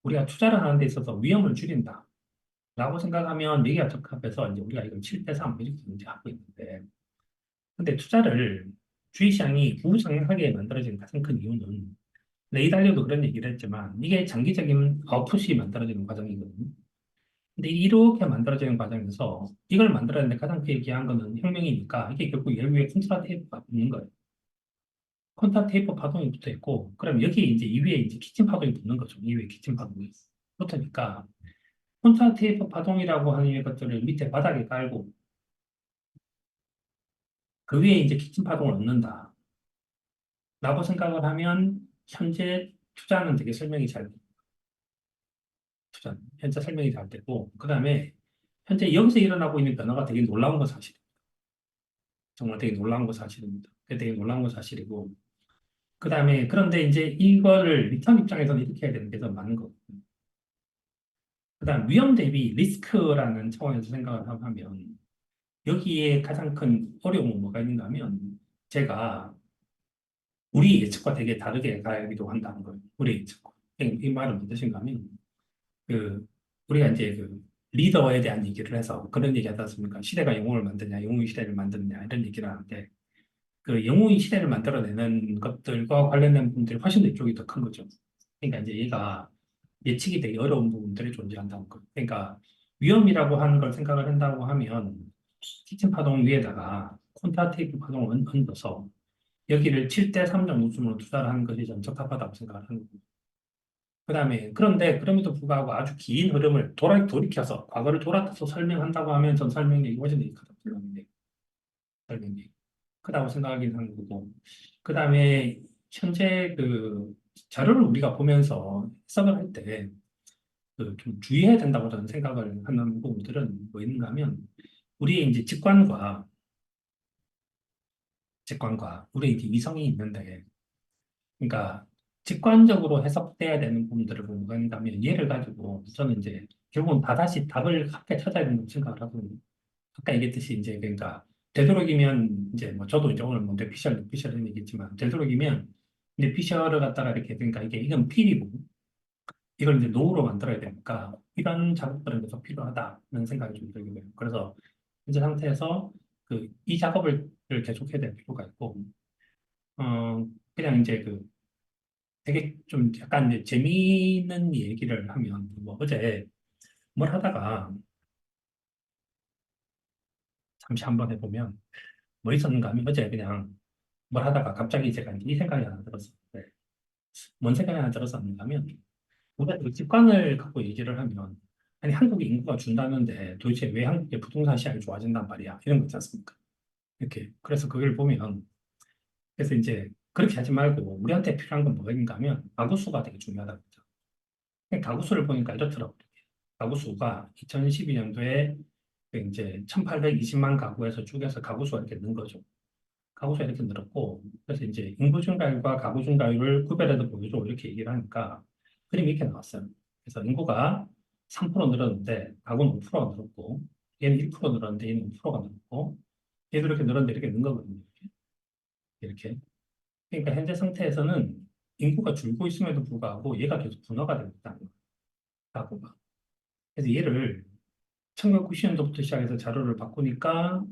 Speaker 3: 우리가 투자를 하는 데 있어서 위험을 줄인다. 라고 생각하면 미래가 적합해서 이제 우리가 이걸 7대 3 이렇게 이제 하고 있는데 근데 투자를 주식시장이 우상향하게 만들어지는 가장 큰 이유는 레이 달리오도 그런 얘기를 했지만 이게 장기적인 아웃풋이 만들어지는 과정이거든요. 근데 이렇게 만들어지는 과정에서 이걸 만들어내는데 가장 크게 기여한 거는 혁명이니까 이게 결국 열후에 콘트라테이프가 붙는 거예요. 콘트라테이프 파동이 붙어 있고 그럼 여기에 이제 이후에 이제 키친 파동이 붙는 거죠. 이후에 키친 파동이 붙으니까 콘트라테이프 파동이라고 하는 것들을 밑에 바닥에 깔고 그 위에 이제 키친 파동을 얻는다. 라고 생각을 하면 현재 투자는 되게 설명이 잘 돼요. 투자는 현재 설명이 잘 되고 그 다음에 현재 여기서 일어나고 있는 변화가 되게 놀라운 건 사실입니다. 정말 되게 놀라운 건 사실입니다. 그게 되게 놀라운 건 사실이고 그 다음에 그런데 이제 이거를 리턴 입장에서는 이렇게 해야 되는 게 더 많은 거거든요. 그 그다음 위험 대비 리스크라는 차원에서 생각을 하면 여기에 가장 큰 어려움은 뭐가 있는가 하면 제가 우리 예측과 되게 다르게 가기도 한다는 거예요. 우리 예측과. 이 말은 무엇인가 하면 그 우리가 이제 그 리더에 대한 얘기를 해서 그런 얘기 하지 않습니까? 시대가 영웅을 만드냐, 영웅의 시대를 만드느냐 이런 얘기를 하는데 그 영웅의 시대를 만들어내는 것들과 관련된 부분들이 훨씬 더 이쪽이 더 큰 거죠. 그러니까 이제 얘가 예측이 되게 어려운 부분들이 존재한다는 거예요. 그러니까 위험이라고 하는 걸 생각을 한다고 하면 키친 파동 위에다가 콘트라테이프 파동을 얹어서 여기를 7대 3 정도 수준으로 투자를 하는 것이 전 적합하다고 생각을 하는 거예요. 그다음에 그런데 그럼에도 불구하고 아주 긴 흐름을 돌이켜서 과거를 돌아서 설명한다고 하면 전 설명력이 훨씬 더 크다고 생각합니다. 설명력이 크다고 생각하긴 하는 거고 그다음에 현재 그 자료를 우리가 보면서 해석을 할 때 그 좀 주의해야 된다고 저는 생각을 하는 부분들은 뭐 있는가 하면 우리의 이제 직관과 우리의 이제 이성이 있는데 그러니까 직관적으로 해석돼야 되는 부분들을 보고 한다면 얘를 가지고 저는 이제 결국은 다 다시 답을 함께 찾아야 된다고 생각을 하거든요. 아까 얘기했듯이 이제 그러니까 되도록이면 이제 뭐 저도 이제 오늘 뭐 뇌피셜은 얘기했지만 되도록이면 뇌피셜을 갖다가 이렇게 그러니까 이건 필이고 이걸 이제 노후로 만들어야 되니까 이런 작업들은 계속 필요하다는 생각이 좀 들게 돼요. 그래서 현재 상태에서 그 이 작업을 계속해야 될 필요가 있고 그냥 이제 그 되게 좀 약간 이제 재미있는 얘기를 하면 뭐 어제 뭘 하다가 잠시 한번 해보면 뭐 있었는가 하면 어제 그냥 뭘 하다가 갑자기 제가 이제 이 생각이 하나 들었어요. 네. 뭔 생각이 하나 들었었는가 하면 우리가 그 직관을 갖고 얘기를 하면 아니 한국의 인구가 준다는데 도대체 왜 한국의 부동산 시장이 좋아진단 말이야 이런 거 있지 않습니까? 이렇게 그래서 그걸 보면 그래서 이제 그렇게 하지 말고 우리한테 필요한 건 뭐인가 하면 가구 수가 되게 중요하다고 했죠. 가구 수를 보니까 이렇더라고요. 가구 수가 2012년도에 이제 1820만 가구에서 쭉해서 가구 수가 이렇게 는 거죠. 가구 수가 이렇게 늘었고 그래서 이제 인구 증가율과 가구 증가율을 구별해서 보여줘 이렇게 얘기를 하니까 그림이 이렇게 나왔어요. 그래서 인구가 3% 늘었는데 가구는 5%가 늘었고 얘는 1% 늘었는데 얘는 5%가 늘었고 얘도 이렇게 늘었는데 이렇게 는 거거든요. 이렇게. 그러니까 현재 상태에서는 인구가 줄고 있음에도 불구하고 얘가 계속 분화가 되고 있다는 거예요. 가구가. 그래서 얘를 1990년도부터 시작해서 자료를 바꾸니까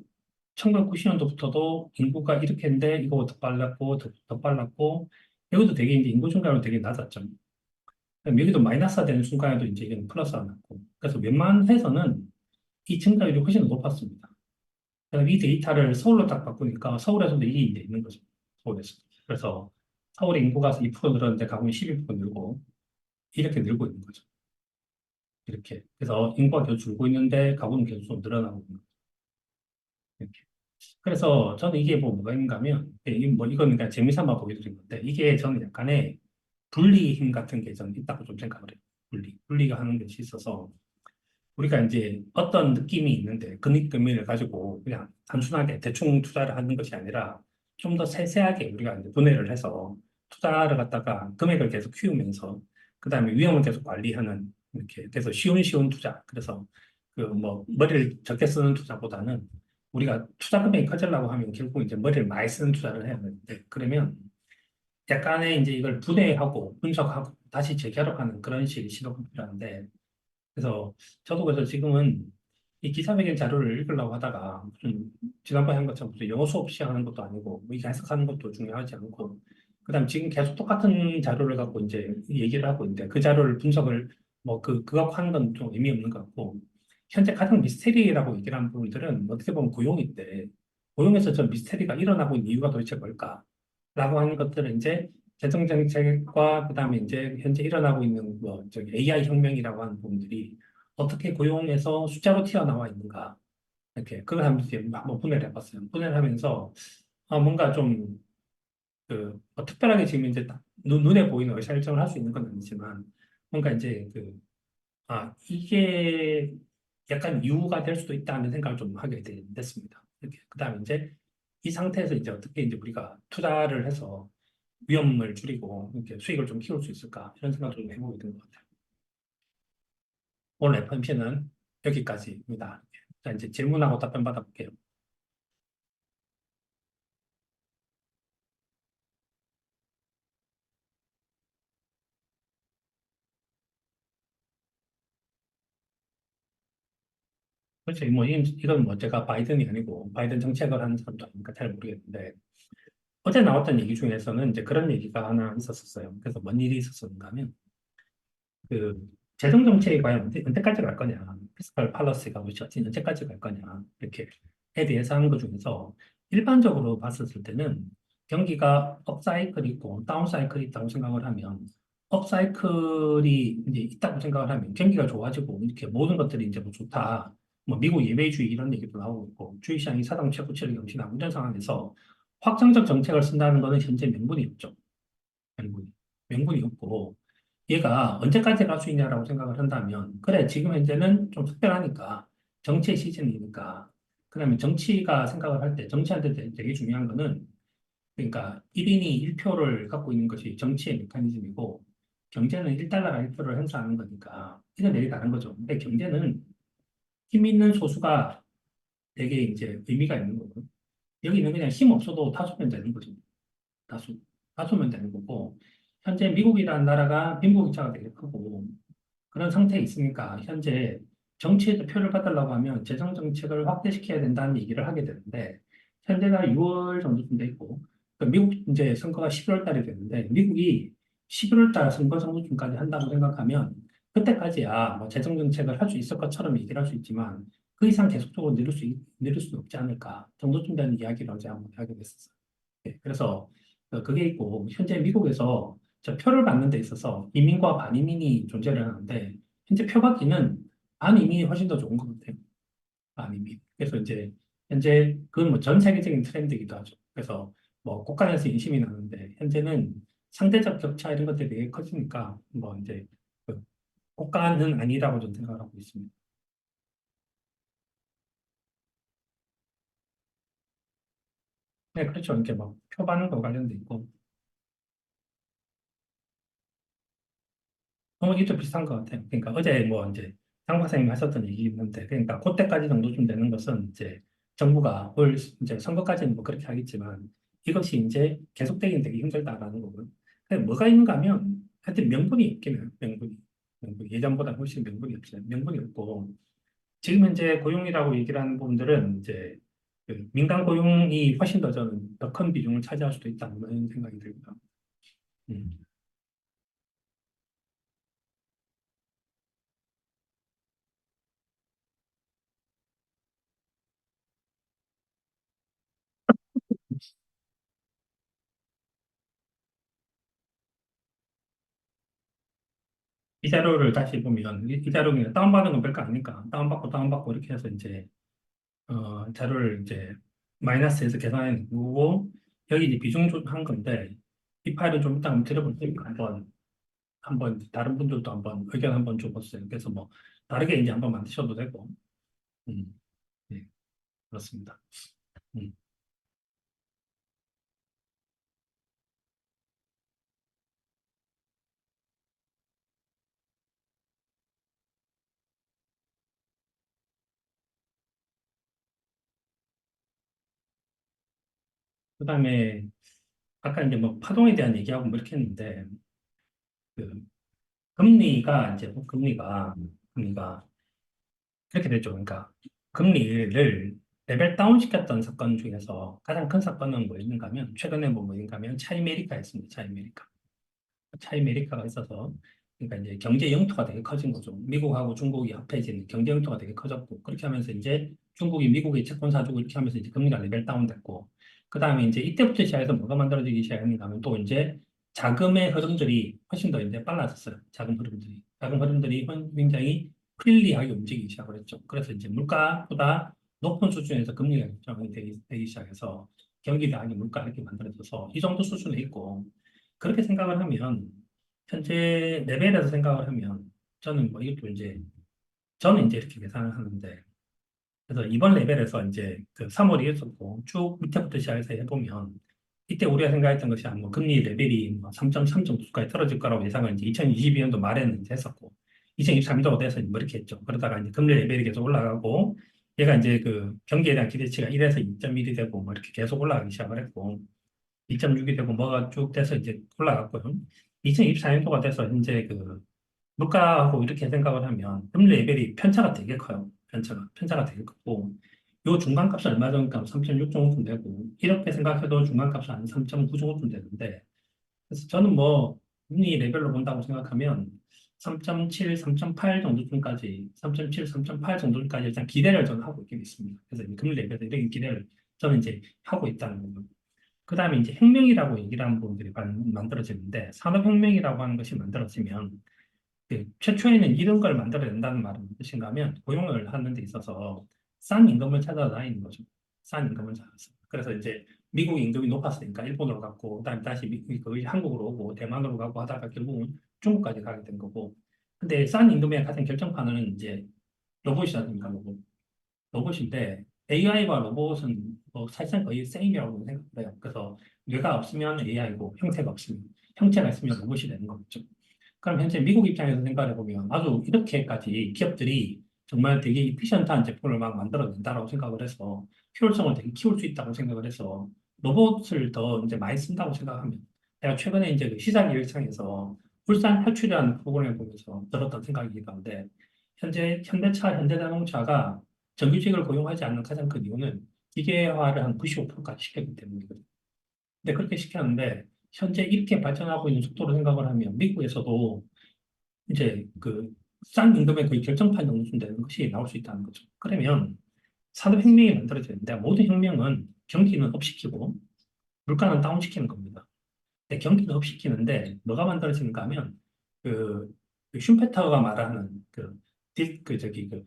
Speaker 3: 1990년도부터도 인구가 이렇게 했는데 이거 더 빨랐고 더 빨랐고 여기도 되게 이제 인구 증가율은 되게 낮았죠. 그럼 여기도 마이너스가 되는 순간에도 이제 이건 플러스가 났고 그래서 웬만해서는 이 증가율이 훨씬 더 높았습니다. 그래서 이 데이터를 서울로 딱 바꾸니까 서울에서도 이게 이제 있는 거죠. 서울에서. 그래서 서울의 인구가 2% 늘었는데 가구는 12% 늘고 이렇게 늘고 있는 거죠. 이렇게. 그래서 인구가 계속 줄고 있는데 가구는 계속 늘어나고 있는 거죠. 이렇게. 그래서 저는 이게 뭐가 있는가 하면, 뭐 이건 그냥 재미삼아 보여드린 건데, 이게 저는 약간의 분리 힘 같은 게 저는 있다고 좀 생각을 해요. 분리가 하는 것이 있어서, 우리가 이제 어떤 느낌이 있는데, 그 느낌을 가지고 그냥 단순하게 대충 투자를 하는 것이 아니라, 좀 더 세세하게 우리가 이제 분해를 해서, 투자를 갖다가 금액을 계속 키우면서, 그 다음에 위험을 계속 관리하는, 이렇게. 그래서 쉬운 투자. 그래서 그 뭐, 머리를 적게 쓰는 투자보다는 우리가 투자 금액이 커지려고 하면 결국 이제 머리를 많이 쓰는 투자를 해야 되는데, 그러면 약간의 이제 이걸 분해하고 분석하고 다시 재결합하는 그런 식의 시도가 필요한데, 그래서 저도 그래서 지금은 이 기사회견 자료를 읽으려고 하다가 무슨 지난번에 한 것처럼 무슨 영어 수업 시작하는 것도 아니고 뭐 이게 해석하는 것도 중요하지 않고 그다음 지금 계속 똑같은 자료를 갖고 이제 얘기를 하고 있는데 그 자료를 분석을 뭐 그거 하는 건 좀 의미 없는 것 같고 현재 가장 미스테리라고 얘기를 하는 부분들은 어떻게 보면 고용인데 고용에서 저 미스테리가 일어나고 있는 이유가 도대체 뭘까라고 하는 것들은 이제 재정 정책과 그다음에 이제 현재 일어나고 있는 뭐 저기 AI 혁명이라고 하는 부분들이 어떻게 고용에서 숫자로 튀어나와 있는가 이렇게 그걸 한번 이제 한번 분해를 해봤어요. 분해를 하면서 뭔가 좀 그 특별하게 지금 이제 딱 눈에 보이는 의사결정을 할 수 있는 건 아니지만 뭔가 이제 이게 약간 이유가 될 수도 있다는 생각을 좀 하게 됐습니다. 이렇게 그다음에 이제 이 상태에서 이제 어떻게 이제 우리가 투자를 해서 위험을 줄이고 이렇게 수익을 좀 키울 수 있을까 이런 생각을 좀 해보게 된 것 같아요. 오늘 FOMC는 여기까지입니다. 자, 이제 질문하고 답변 받아볼게요. 그렇죠. 뭐, 이건 뭐 제가 바이든이 아니고 바이든 정책을 하는 사람도 아니니까 잘 모르겠는데 어제 나왔던 얘기 중에서는 이제 그런 얘기가 하나 있었어요. 그래서 뭔 일이 있었는가 하면 그 재정 정책이 과연 언제까지 갈 거냐, 피스컬 팔러시가 언제까지 갈 거냐 이렇게 에 대해서 하는 것 중에서 일반적으로 봤었을 때는 경기가 업사이클이 있고 다운사이클이 있다고 생각을 하면 업사이클이 이제 있다고 생각을 하면 경기가 좋아지고 이렇게 모든 것들이 이제 뭐 좋다. 뭐 미국 예배주의 이런 얘기도 나오고 있고 주식시장이 사상 최고치를 경신하고 이런 상황에서 확정적 정책을 쓴다는 것은 현재 명분이 없죠. 명분이. 명분이 없고 얘가 언제까지 갈 수 있냐라고 생각을 한다면 그래 지금 현재는 좀 특별하니까 정치 시즌이니까 그다음에 정치가 생각을 할 때 정치한테 되게 중요한 거는 그러니까 1인이 1표를 갖고 있는 것이 정치의 메커니즘이고 경제는 1달러가 1표를 행사하는 거니까 이건 되게 다른 거죠. 근데 경제는 힘 있는 소수가 되게 이제 의미가 있는 거고 여기는 그냥 힘 없어도 다수면 되는 거죠. 다수. 다수면 되는 거고, 현재 미국이라는 나라가 빈부격차가 되게 크고, 그런 상태에 있으니까, 현재 정치에도 표를 받으려고 하면 재정 정책을 확대시켜야 된다는 얘기를 하게 되는데, 현재가 6월 정도쯤 돼 있고, 미국 이제 선거가 11월 달에 되는데, 미국이 11월 달 선거 정도쯤까지 한다고 생각하면, 그때까지야 뭐 재정 정책을 할 수 있을 것처럼 얘기를 할 수 있지만, 그 이상 계속적으로 내릴 수 없지 않을까 정도쯤 되는 이야기를 어제 한번 하게 됐었어요. 네, 그래서 그게 있고 현재 미국에서 저 표를 받는 데 있어서 이민과 반이민이 존재를 하는데 현재 표 받기는 반이민이 훨씬 더 좋은 것 같아요. 반이민. 그래서 이제 현재 그건 뭐 전 세계적인 트렌드이기도 하죠. 그래서 뭐 국가에서 인심이 나는데 현재는 상대적 격차 이런 것들이 되게 커지니까 뭐 이제 그 국가는 아니라고 저는 생각을 하고 있습니다. 네, 그렇죠. 이렇게 막 표 받는 거 관련돼 있고 이게 비슷한 것 같아요. 그러니까 어제 뭐 이제 장 박사님 하셨던 얘기 있는데, 그러니까 그때까지 정도쯤 되는 것은 이제 정부가 올 이제 선거까지는 뭐 그렇게 하겠지만 이것이 이제 계속되긴 되게 힘들다라는 거고요. 근데 뭐가 있는가 하면 하여튼 명분이 있긴 해요. 명분이 예전보다 훨씬 명분이 없어요. 명분이 없고 지금 현재 고용이라고 얘기를 하는 부분들은 이제 그 민간 고용이 훨씬 더 저는 더 큰 비중을 차지할 수도 있다는 생각이 듭니다. 음. 이 자료를 다시 보면 이 자료 그냥 다운받은 건 별거 아니니까 다운받고 이렇게 해서 이제 자료를 이제 마이너스에서 계산해 놓고 여기 이제 비중 한 건데 이 파일은 좀 이따 한번 들어볼 테니까 한번 다른 분들도 한번 의견 한번 줘보세요. 그래서 뭐 다르게 이제 한번 만드셔도 되고 음, 예, 그렇습니다. 음. 그다음에 아까 이제 뭐 파동에 대한 얘기하고 뭐 이렇게 했는데 그 금리가 이제 금리가 그렇게 됐죠. 그러니까 금리를 레벨 다운 시켰던 사건 중에서 가장 큰 사건은 뭐였는가 하면 최근에 뭐였는가 하면 차이메리카였습니다. 차이메리카가 있어서 그러니까 이제 경제 영토가 되게 커진 거죠. 미국하고 중국이 합해진 경제 영토가 되게 커졌고 그렇게 하면서 이제 중국이 미국에 채권 사주고 이렇게 하면서 이제 금리가 레벨 다운 됐고 그 다음에 이제 이때부터 시작해서 뭐가 만들어지기 시작했는가 하면 또 이제 자금의 흐름들이 훨씬 더 이제 빨라졌어요. 자금 흐름들이 굉장히 프릴리하게 움직이기 시작을 했죠. 그래서 이제 물가보다 높은 수준에서 금리가 결정이 되기 시작해서 경기 대항이 물가 이렇게 만들어져서 이 정도 수준에 있고 그렇게 생각을 하면 현재 레벨에서 생각을 하면 저는 뭐 이것도 이제 저는 이제 이렇게 계산을 하는데 그래서 이번 레벨에서 이제 그 3월이 있었고 쭉 밑에부터 시작해서 해보면 이때 우리가 생각했던 것이 뭐 금리 레벨이 뭐 3.3 정도까지 떨어질 거라고 예상을 이제 2022년도 말에는 이제 했었고 2023년도가 돼서 뭐 이렇게 했죠. 그러다가 이제 금리 레벨이 계속 올라가고 얘가 이제 그 경기에 대한 기대치가 1에서 2.1이 되고 뭐 이렇게 계속 올라가기 시작을 했고 2.6이 되고 뭐가 쭉 돼서 이제 올라갔고요. 2024년도가 돼서 현재 그 물가하고 이렇게 생각을 하면 금리 레벨이 편차가 되게 커요. 편차가 되게 크고 요 중간값은 얼마 정도 3.6 정도쯤 되고 이렇게 생각해도 중간값은 한 3.9 정도쯤 되는데 그래서 저는 뭐 금리 레벨로 본다고 생각하면 3.7, 3.8 정도쯤까지 3.7, 3.8 정도까지 일단 기대를 저는 하고 있긴 있습니다. 그래서 이제 금리 레벨에 이런 기대를 저는 이제 하고 있다는 거죠. 그 다음에 이제 혁명이라고 얘기를 하는 부분들이 만들어지는데 산업혁명이라고 하는 것이 만들어지면 최초에는 이런 걸 만들어낸다는 말은 무엇인가 하면 고용을 하는 데 있어서 싼 임금을 찾아다니는 거죠. 싼 임금을 찾아서. 그래서 이제 미국 임금이 높았으니까 일본으로 갔고 그다음에 다시 거의 한국으로 오고 대만으로 가고 하다가 결국은 중국까지 가게 된 거고. 근데 싼 임금의 가장 결정판은 이제 로봇이지 않습니까? 로봇인데 AI와 로봇은 뭐 사실상 거의 세임이라고 생각해요. 그래서 뇌가 없으면 AI고 형태가 없으면 형체가 있으면 로봇이 되는 거겠죠. 그럼 현재 미국 입장에서 생각해 보면 아주 이렇게까지 기업들이 정말 되게 이피션트한 제품을 막 만들어낸다라고 생각을 해서 효율성을 되게 키울 수 있다고 생각을 해서 로봇을 더 이제 많이 쓴다고 생각하면 내가 최근에 이제 그 시사기획창에서 울산 탈출이라는 프로그램을 보면서 들었던 생각이기도 한데 현재 현대차, 현대자동차가 정규직을 고용하지 않는 가장 큰 이유는 기계화를 한 95%까지 시켰기 때문이거든요. 근데 그렇게 시켰는데 현재 이렇게 발전하고 있는 속도로 생각을 하면 미국에서도 이제 그 싼 임금의 거의 결정판 정도 되는 것이 나올 수 있다는 거죠. 그러면 산업혁명이 만들어지는데 모든 혁명은 경기는 업시키고 물가는 다운시키는 겁니다. 근데 경기는 업시키는데 뭐가 만들어지는가 하면 그, 그 슈페터가 말하는 그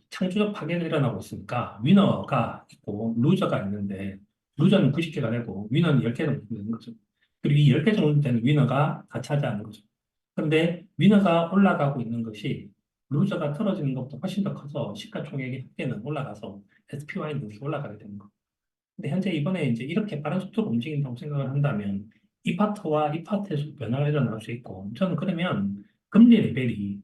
Speaker 3: 창조적 파괴가 일어나고 있으니까 위너가 있고 루저가 있는데 루저는 90개가 되고 위너는 10개 정도 되는 거죠. 그리고 이 10개 정도 되는 위너가 다 차지하는 거죠. 그런데 위너가 올라가고 있는 것이 루저가 틀어지는 것보다 훨씬 더 커서 시가총액의 합계는 올라가서 SPY는 이렇게 올라가게 되는 거. 근데 현재 이번에 이제 이렇게 빠른 속도로 움직인다고 생각을 한다면 이 파트와 이 파트에서 변화가 일어날 수 있고 저는 그러면 금리 레벨이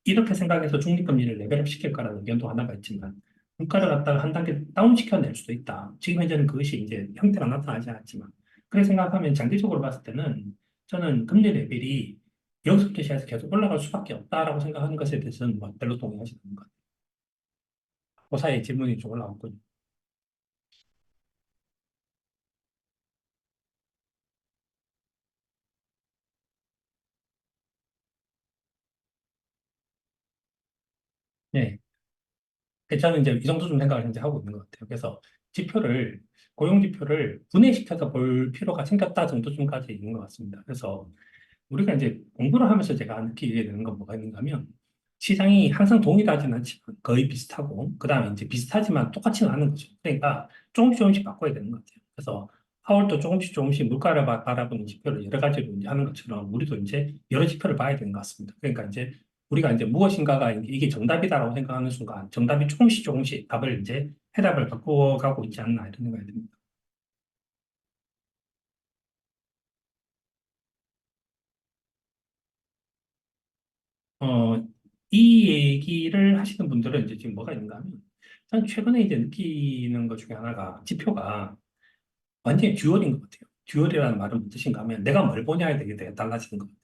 Speaker 3: 이렇게 생각해서 중립금리를 레벨업 시킬 거라는 의견도 하나가 있지만 물가를 갖다가 한 단계 다운시켜낼 수도 있다. 지금 현재는 그것이 이제 형태가 나타나지 않았지만 그렇게 생각하면 장기적으로 봤을 때는 저는 금리 레벨이 여기서부터 시작해서 계속 올라갈 수밖에 없다라고 생각하는 것에 대해서는 뭐 별로 동의하지 않는 것 같아요. 그 사이에 질문이 좀 올라왔군요. 네. 저는 이제 이 정도 좀 생각을 현재 하고 있는 것 같아요. 그래서 고용 지표를 분해시켜서 볼 필요가 생겼다 정도쯤까지 있는 것 같습니다. 그래서 우리가 이제 공부를 하면서 제가 느끼게 되는 건 뭐가 있는가 하면 시장이 항상 동일하지는 않지만 거의 비슷하고, 그 다음에 이제 비슷하지만 똑같지는 않은 거죠. 그러니까 조금씩 바꿔야 되는 것 같아요. 그래서 파월도 조금씩 물가를 바라보는 지표를 여러 가지로 이제 하는 것처럼 우리도 이제 여러 지표를 봐야 되는 것 같습니다. 그러니까 이제 우리가 이제 무엇인가가 이게 정답이다라고 생각하는 순간 정답이 조금씩 답을 이제 해답을 바꿔가고 있지 않나 이런 생각이 듭니다. 어, 이 얘기를 하시는 분들은 이제 지금 뭐가 있는가 하면 전 최근에 이제 느끼는 것 중에 하나가 지표가 완전히 듀얼인 것 같아요. 듀얼이라는 말은 무슨 뜻인가 하면 내가 뭘 보냐에 되게 달라지는 것 같아요.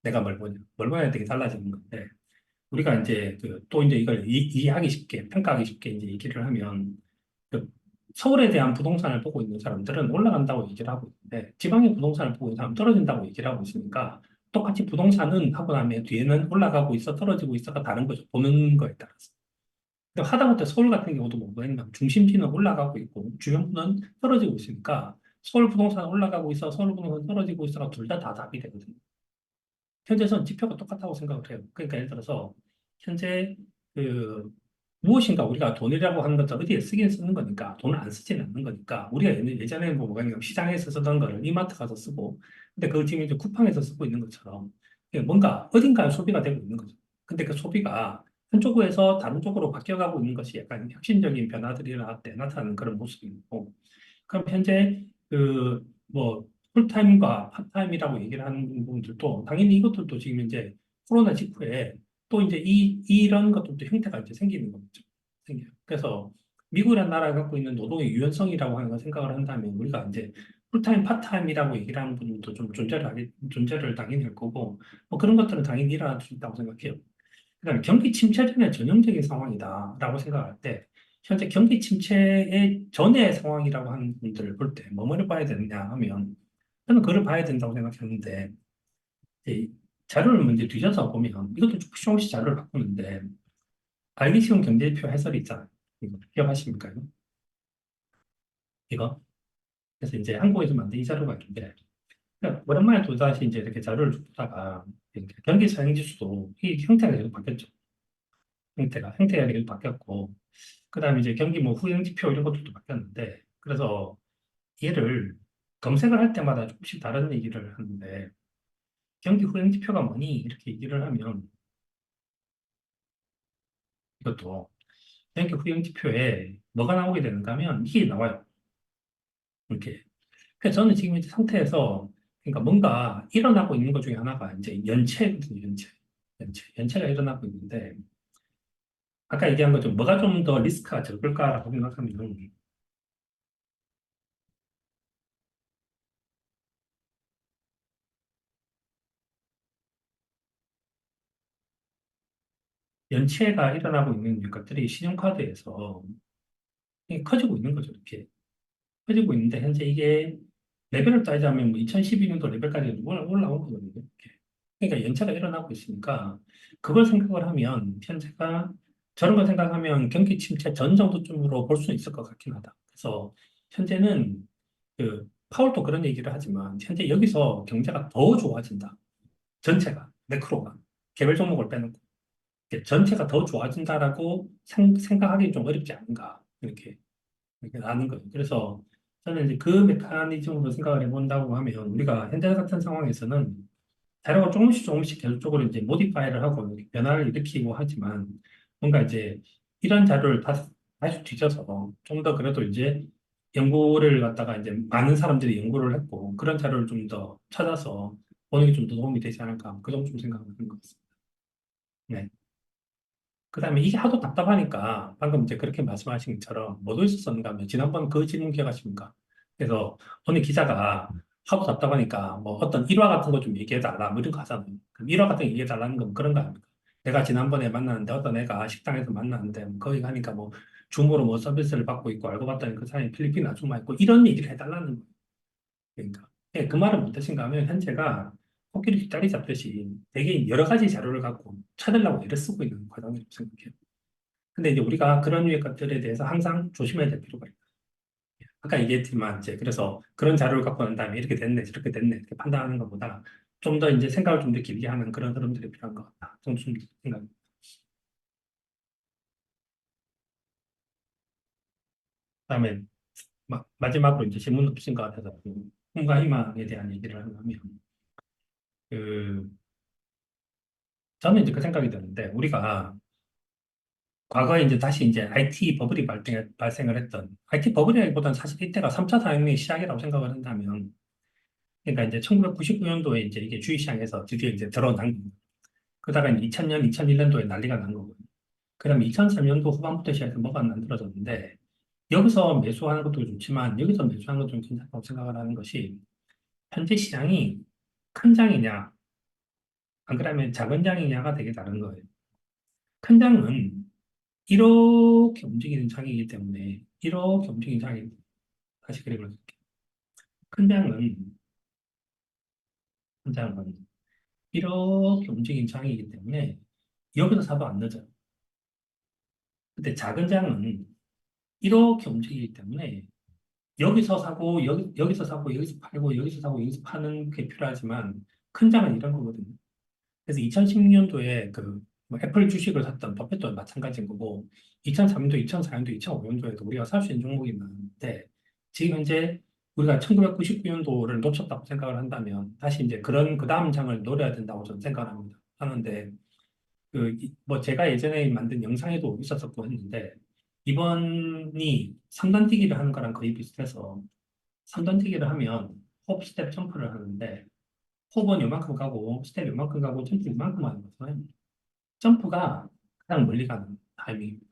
Speaker 3: 내가 뭘 보냐에 되게 달라지는 건데 우리가 이제 또 이제 이걸 이해하기 쉽게 평가하기 쉽게 이제 얘기를 하면 그 서울에 대한 부동산을 보고 있는 사람들은 올라간다고 얘기를 하고 있는데 지방의 부동산을 보고 있는 사람은 떨어진다고 얘기를 하고 있으니까 똑같이 부동산은 하고 나면 뒤에는 올라가고 있어 떨어지고 있어가 다른 거죠. 보는 거에 따라서. 근데 하다못해 서울 같은 경우도 뭐가 있냐 중심지는 올라가고 있고 주변부는 떨어지고 있으니까 서울 부동산 올라가고 있어 서울 부동산 떨어지고 있어가 둘 다 답이 되거든요. 현재선 지표가 똑같다고 생각을 해요. 그러니까 예를 들어서 현재 그 무엇인가 우리가 돈이라고 하는 것도 어디에 쓰긴 쓰는 거니까 돈을 안 쓰지는 않는 거니까 우리가 예전에 뭐 뭐가 있냐면 시장에서 쓰던 거를 이마트 가서 쓰고 근데 그걸 지금 이제 쿠팡에서 쓰고 있는 것처럼 뭔가 어딘가에 소비가 되고 있는 거죠. 근데 그 소비가 한쪽에서 다른 쪽으로 바뀌어가고 있는 것이 약간 혁신적인 변화들이 일어날 때 나타나는 그런 모습이고 그럼 현재 뭐 풀타임과 파타임이라고 얘기를 하는 부분들도 당연히 이것들도 지금 이제 코로나 직후에 또 이제 이런 것들도 형태가 이제 생기는 거죠. 생겨요. 그래서 미국이라는 나라가 갖고 있는 노동의 유연성이라고 하는 걸 생각을 한다면 우리가 이제 풀타임, 파타임이라고 얘기를 하는 부분도 좀 존재를 당연히 할 거고 뭐 그런 것들은 당연히 일어날 수 있다고 생각해요. 그다음에 경기 침체 전에 전형적인 상황이다라고 생각할 때 현재 경기 침체의 전의 상황이라고 하는 분들을 볼 때 뭐를 봐야 되느냐 하면 저는 그걸 봐야 된다고 생각했는데 이 자료를 먼저 뒤져서 보면 이것도 조금씩 자료를 바꾸는데 알기 쉬운 경제지표 해설이 있잖아요. 이거 기억하십니까? 이거? 그래서 이제 한국에서 만든 이 자료가 있는데 그러니까 오랜만에 또다시 이제 이렇게 자료를 쭉 보다가 이렇게 경기 상행지수도 이 형태가 계속 바뀌었죠. 형태가 계속 바뀌었고 그다음에 이제 경기 뭐 후행지표 이런 것들도 바뀌었는데 그래서 얘를 검색을 할 때마다 조금씩 다른 얘기를 하는데 경기 후행지표가 뭐니 이렇게 얘기를 하면 이것도 경기 후행지표에 뭐가 나오게 되는가 하면 이게 나와요. 이렇게. 그래서 저는 지금 이 상태에서 그러니까 뭔가 일어나고 있는 것 중에 하나가 이제 연체거든요. 연체가 일어나고 있는데 아까 얘기한 것처럼 뭐가 좀 더 리스크가 적을까라고 생각하면 연체가 일어나고 있는 것들이 신용카드에서 이게 커지고 있는 거죠. 이렇게 커지고 있는데 현재 이게 레벨을 따지자면 뭐 2012년도 레벨까지 올라온 거거든요. 이렇게. 그러니까 연체가 일어나고 있으니까 그걸 생각을 하면 현재가 저런 걸 생각하면 경기 침체 전 정도쯤으로 볼 수 있을 것 같긴 하다. 그래서 현재는 그 파월도 그런 얘기를 하지만 현재 여기서 경제가 더 좋아진다. 전체가 매크로가 개별 종목을 빼놓고 전체가 더 좋아진다라고 생각하기 좀 어렵지 않은가 이렇게 나는 거예요. 그래서 저는 이제 그 메커니즘으로 생각을 해본다고 하면 우리가 현재 같은 상황에서는 자료가 조금씩 계속적으로 이제 모디파이를 하고 이렇게 변화를 일으키고 하지만 뭔가 이제 이런 자료를 다시 뒤져서 좀 더 그래도 이제 연구를 갖다가 이제 많은 사람들이 연구를 했고 그런 자료를 좀 더 찾아서 보는 게 좀 더 도움이 되지 않을까 그 정도 좀 생각을 하는 것 같습니다. 네. 그다음에 이게 하도 답답하니까 방금 이제 그렇게 말씀하신 것처럼 뭐도 있었었는가 하면 지난번 그 질문 기억하십니까? 그래서 어느 기자가 하도 답답하니까 뭐 어떤 일화 같은 거 좀 얘기해달라 뭐 이런 거 하잖아요. 그럼 일화 같은 거 얘기해달라는 건 그런 거 아닙니까? 내가 지난번에 만났는데 어떤 애가 식당에서 만났는데 뭐 거기 가니까 뭐 줌으로 뭐 서비스를 받고 있고 알고 봤더니 그 사람이 필리핀 아줌마 있고 이런 얘기를 해달라는 거예요. 그러니까 그 말은 무엇인가 하면 현재가 코끼리 뒷다리 잡듯이 되게 여러 가지 자료를 갖고 찾으려고 애를 쓰고 있는 과정이라고 생각해요. 근데 이제 우리가 그런 류의 것들에 대해서 항상 조심해야 될 필요가 있다. 아까 얘기했지만 이제 그래서 그런 자료를 갖고 난 다음에 이렇게 됐네, 저렇게 됐네 이렇게 판단하는 것보다 좀 더 이제 생각을 좀 더 길게 하는 그런 흐름들이 필요한 것 같다. 저는 좀 생각. 그다음에 마지막으로 이제 질문 없으신 것 같아서 그 꿈과 희망에 대한 얘기를 하면 그 저는 이제 그 생각이 드는데 우리가 과거에 이제 다시 이제 IT 버블이 발생을 했던 IT 버블이라기보다는 사실 이때가 3차 산업의 시작이라고 생각을 한다면 그러니까 이제 1999년도에 이제 이게 주식시장에서 드디어 이제 드러난 거예요. 그러다가 이제 2000년, 2001년도에 난리가 난 거고요. 그다음에 2003년도 후반부터 시작해서 뭐가 만들어졌는데 여기서 매수하는 것도 좋지만 여기서 매수하는 것도 좀 괜찮다고 생각을 하는 것이 현재 시장이 큰 장이냐 안 그러면 작은 장이냐가 되게 다른 거예요. 큰 장은 이렇게 움직이는 장이기 때문에 이렇게 움직이는 장이 다시 그래볼 수 있게. 큰 장은 큰 장은 이렇게 움직이는 장이기 때문에 여기서 사도 안 늦어요. 근데 작은 장은 이렇게 움직이기 때문에 여기서 사고 여기서 사고 여기서 팔고 여기서 사고 여기서 파는 게 필요하지만 큰 장은 이런 거거든요. 그래서 2016년도에 그뭐 애플 주식을 샀던 버핏도 마찬가지인 거고 2003년도, 2004년도, 2005년도에도 우리가 살 수 있는 종목이 많은데 지금 현재 우리가 1999년도를 놓쳤다고 생각을 한다면 다시 이제 그런 그 다음 장을 노려야 된다고 저는 생각을 합니다. 하는데 뭐 제가 예전에 만든 영상에도 있었었고 했는데 이번이 3단 뛰기를 하는 거랑 거의 비슷해서 3단 뛰기를 하면 홉 스텝 점프를 하는데 홉은 요만큼 가고 스텝 요만큼 가고 점프 요만큼 하는 거잖아요. 점프가 가장 멀리 가는 타이밍입니다.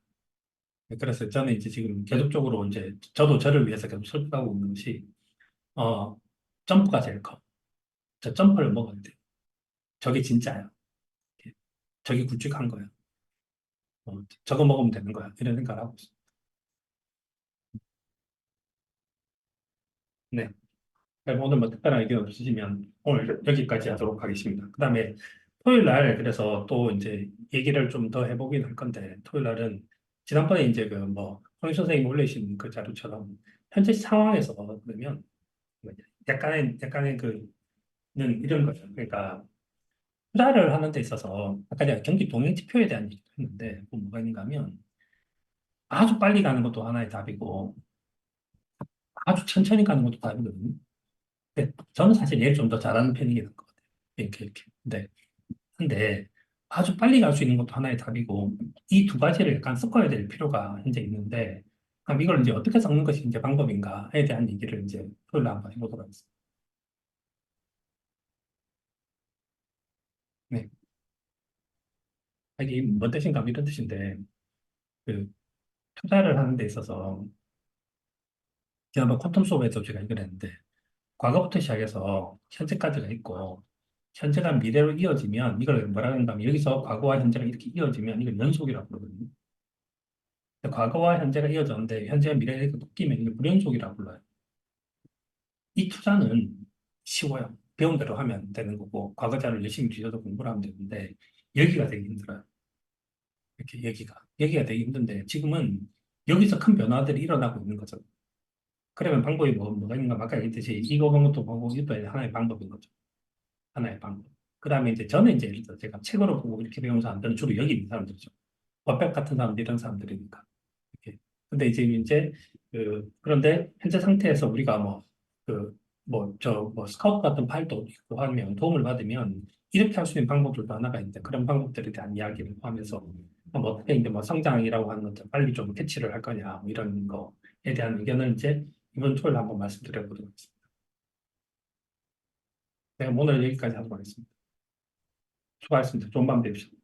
Speaker 3: 그래서 저는 이제 지금 계속적으로 이제 저도 저를 위해서 계속 설득하고 있는 것이 어 점프가 제일 커. 저 점프를 먹어야 돼. 저게 진짜야. 저게 굵직한 거야. 저거 먹으면 되는 거야. 이런 생각을 하고 있어. 네. 그럼 오늘 뭐 특별한 의견 없으시면 오늘 여기까지 하도록 하겠습니다. 그다음에 토요일 날 그래서 또 이제 얘기를 좀 더 해보긴 할 건데 토요일 날은 지난번에 이제 그 뭐 홍익 선생님 올리신 그 자료처럼 현재 상황에서 그러면 뭐냐, 약간의 그는 이런 거죠. 그러니까 투자를 하는 데 있어서 아까 제가 경기 동행지표에 대한 얘기도 했는데 뭐 뭐가 있는가 하면 아주 빨리 가는 것도 하나의 답이고 아주 천천히 가는 것도 답이거든요. 근데 저는 사실 얘를 좀 더 잘하는 편이긴 한 것 같아요. 이렇게. 근데 아주 빨리 갈 수 있는 것도 하나의 답이고 이 두 가지를 약간 섞어야 될 필요가 현재 있는데 그럼 이걸 이제 어떻게 섞는 것이 이제 방법인가에 대한 얘기를 이제 토요일에 한번 해보도록 하겠습니다. 네. 이게 뭔 뜻인가 이런 뜻인데 그 투자를 하는 데 있어서 지난번 퀀텀 수업에서 제가 이걸 했는데 과거부터 시작해서 현재까지가 있고 현재가 미래로 이어지면 이걸 뭐라 하는가 하면 여기서 과거와 현재가 이렇게 이어지면 이걸 연속이라고 부르거든요. 근데 과거와 현재가 이어졌는데 현재와 미래가 이렇게 바뀌면 이걸 불연속이라고 불러요. 이 투자는 쉬워요. 배운 대로 하면 되는 거고 과거 자료를 열심히 뒤져서 공부를 하면 되는데 여기가 되게 힘들어요. 이렇게 여기가 되게 힘든데 지금은 여기서 큰 변화들이 일어나고 있는 거죠. 그러면 방법이 뭐가 있는가 아까 얘기했듯이 이거 본 것도 보고 이것도 하나의 방법인 거죠. 하나의 방법. 그 다음에 이제 저는 이제 예를 들어 제가 책으로 보고 이렇게 배운 사람들은 주로 여기 있는 사람들이죠. 워백 같은 사람들 이런 사람들이니까. 이렇게. 근데 이제 그런데 현재 상태에서 우리가 스카우트 같은 파일도 있고 하면 도움을 받으면 이렇게 할 수 있는 방법들도 하나가 있는데 그런 방법들에 대한 이야기를 하면서 뭐 어떻게 이제 뭐 성장이라고 하는 것들 빨리 좀 캐치를 할 거냐 뭐 이런 거에 대한 의견을 이제 이번 토요일 한번 말씀드려보도록 하겠습니다. 네, 오늘 여기까지 하도록 하겠습니다. 수고하셨습니다. 좋은 밤 되십시오.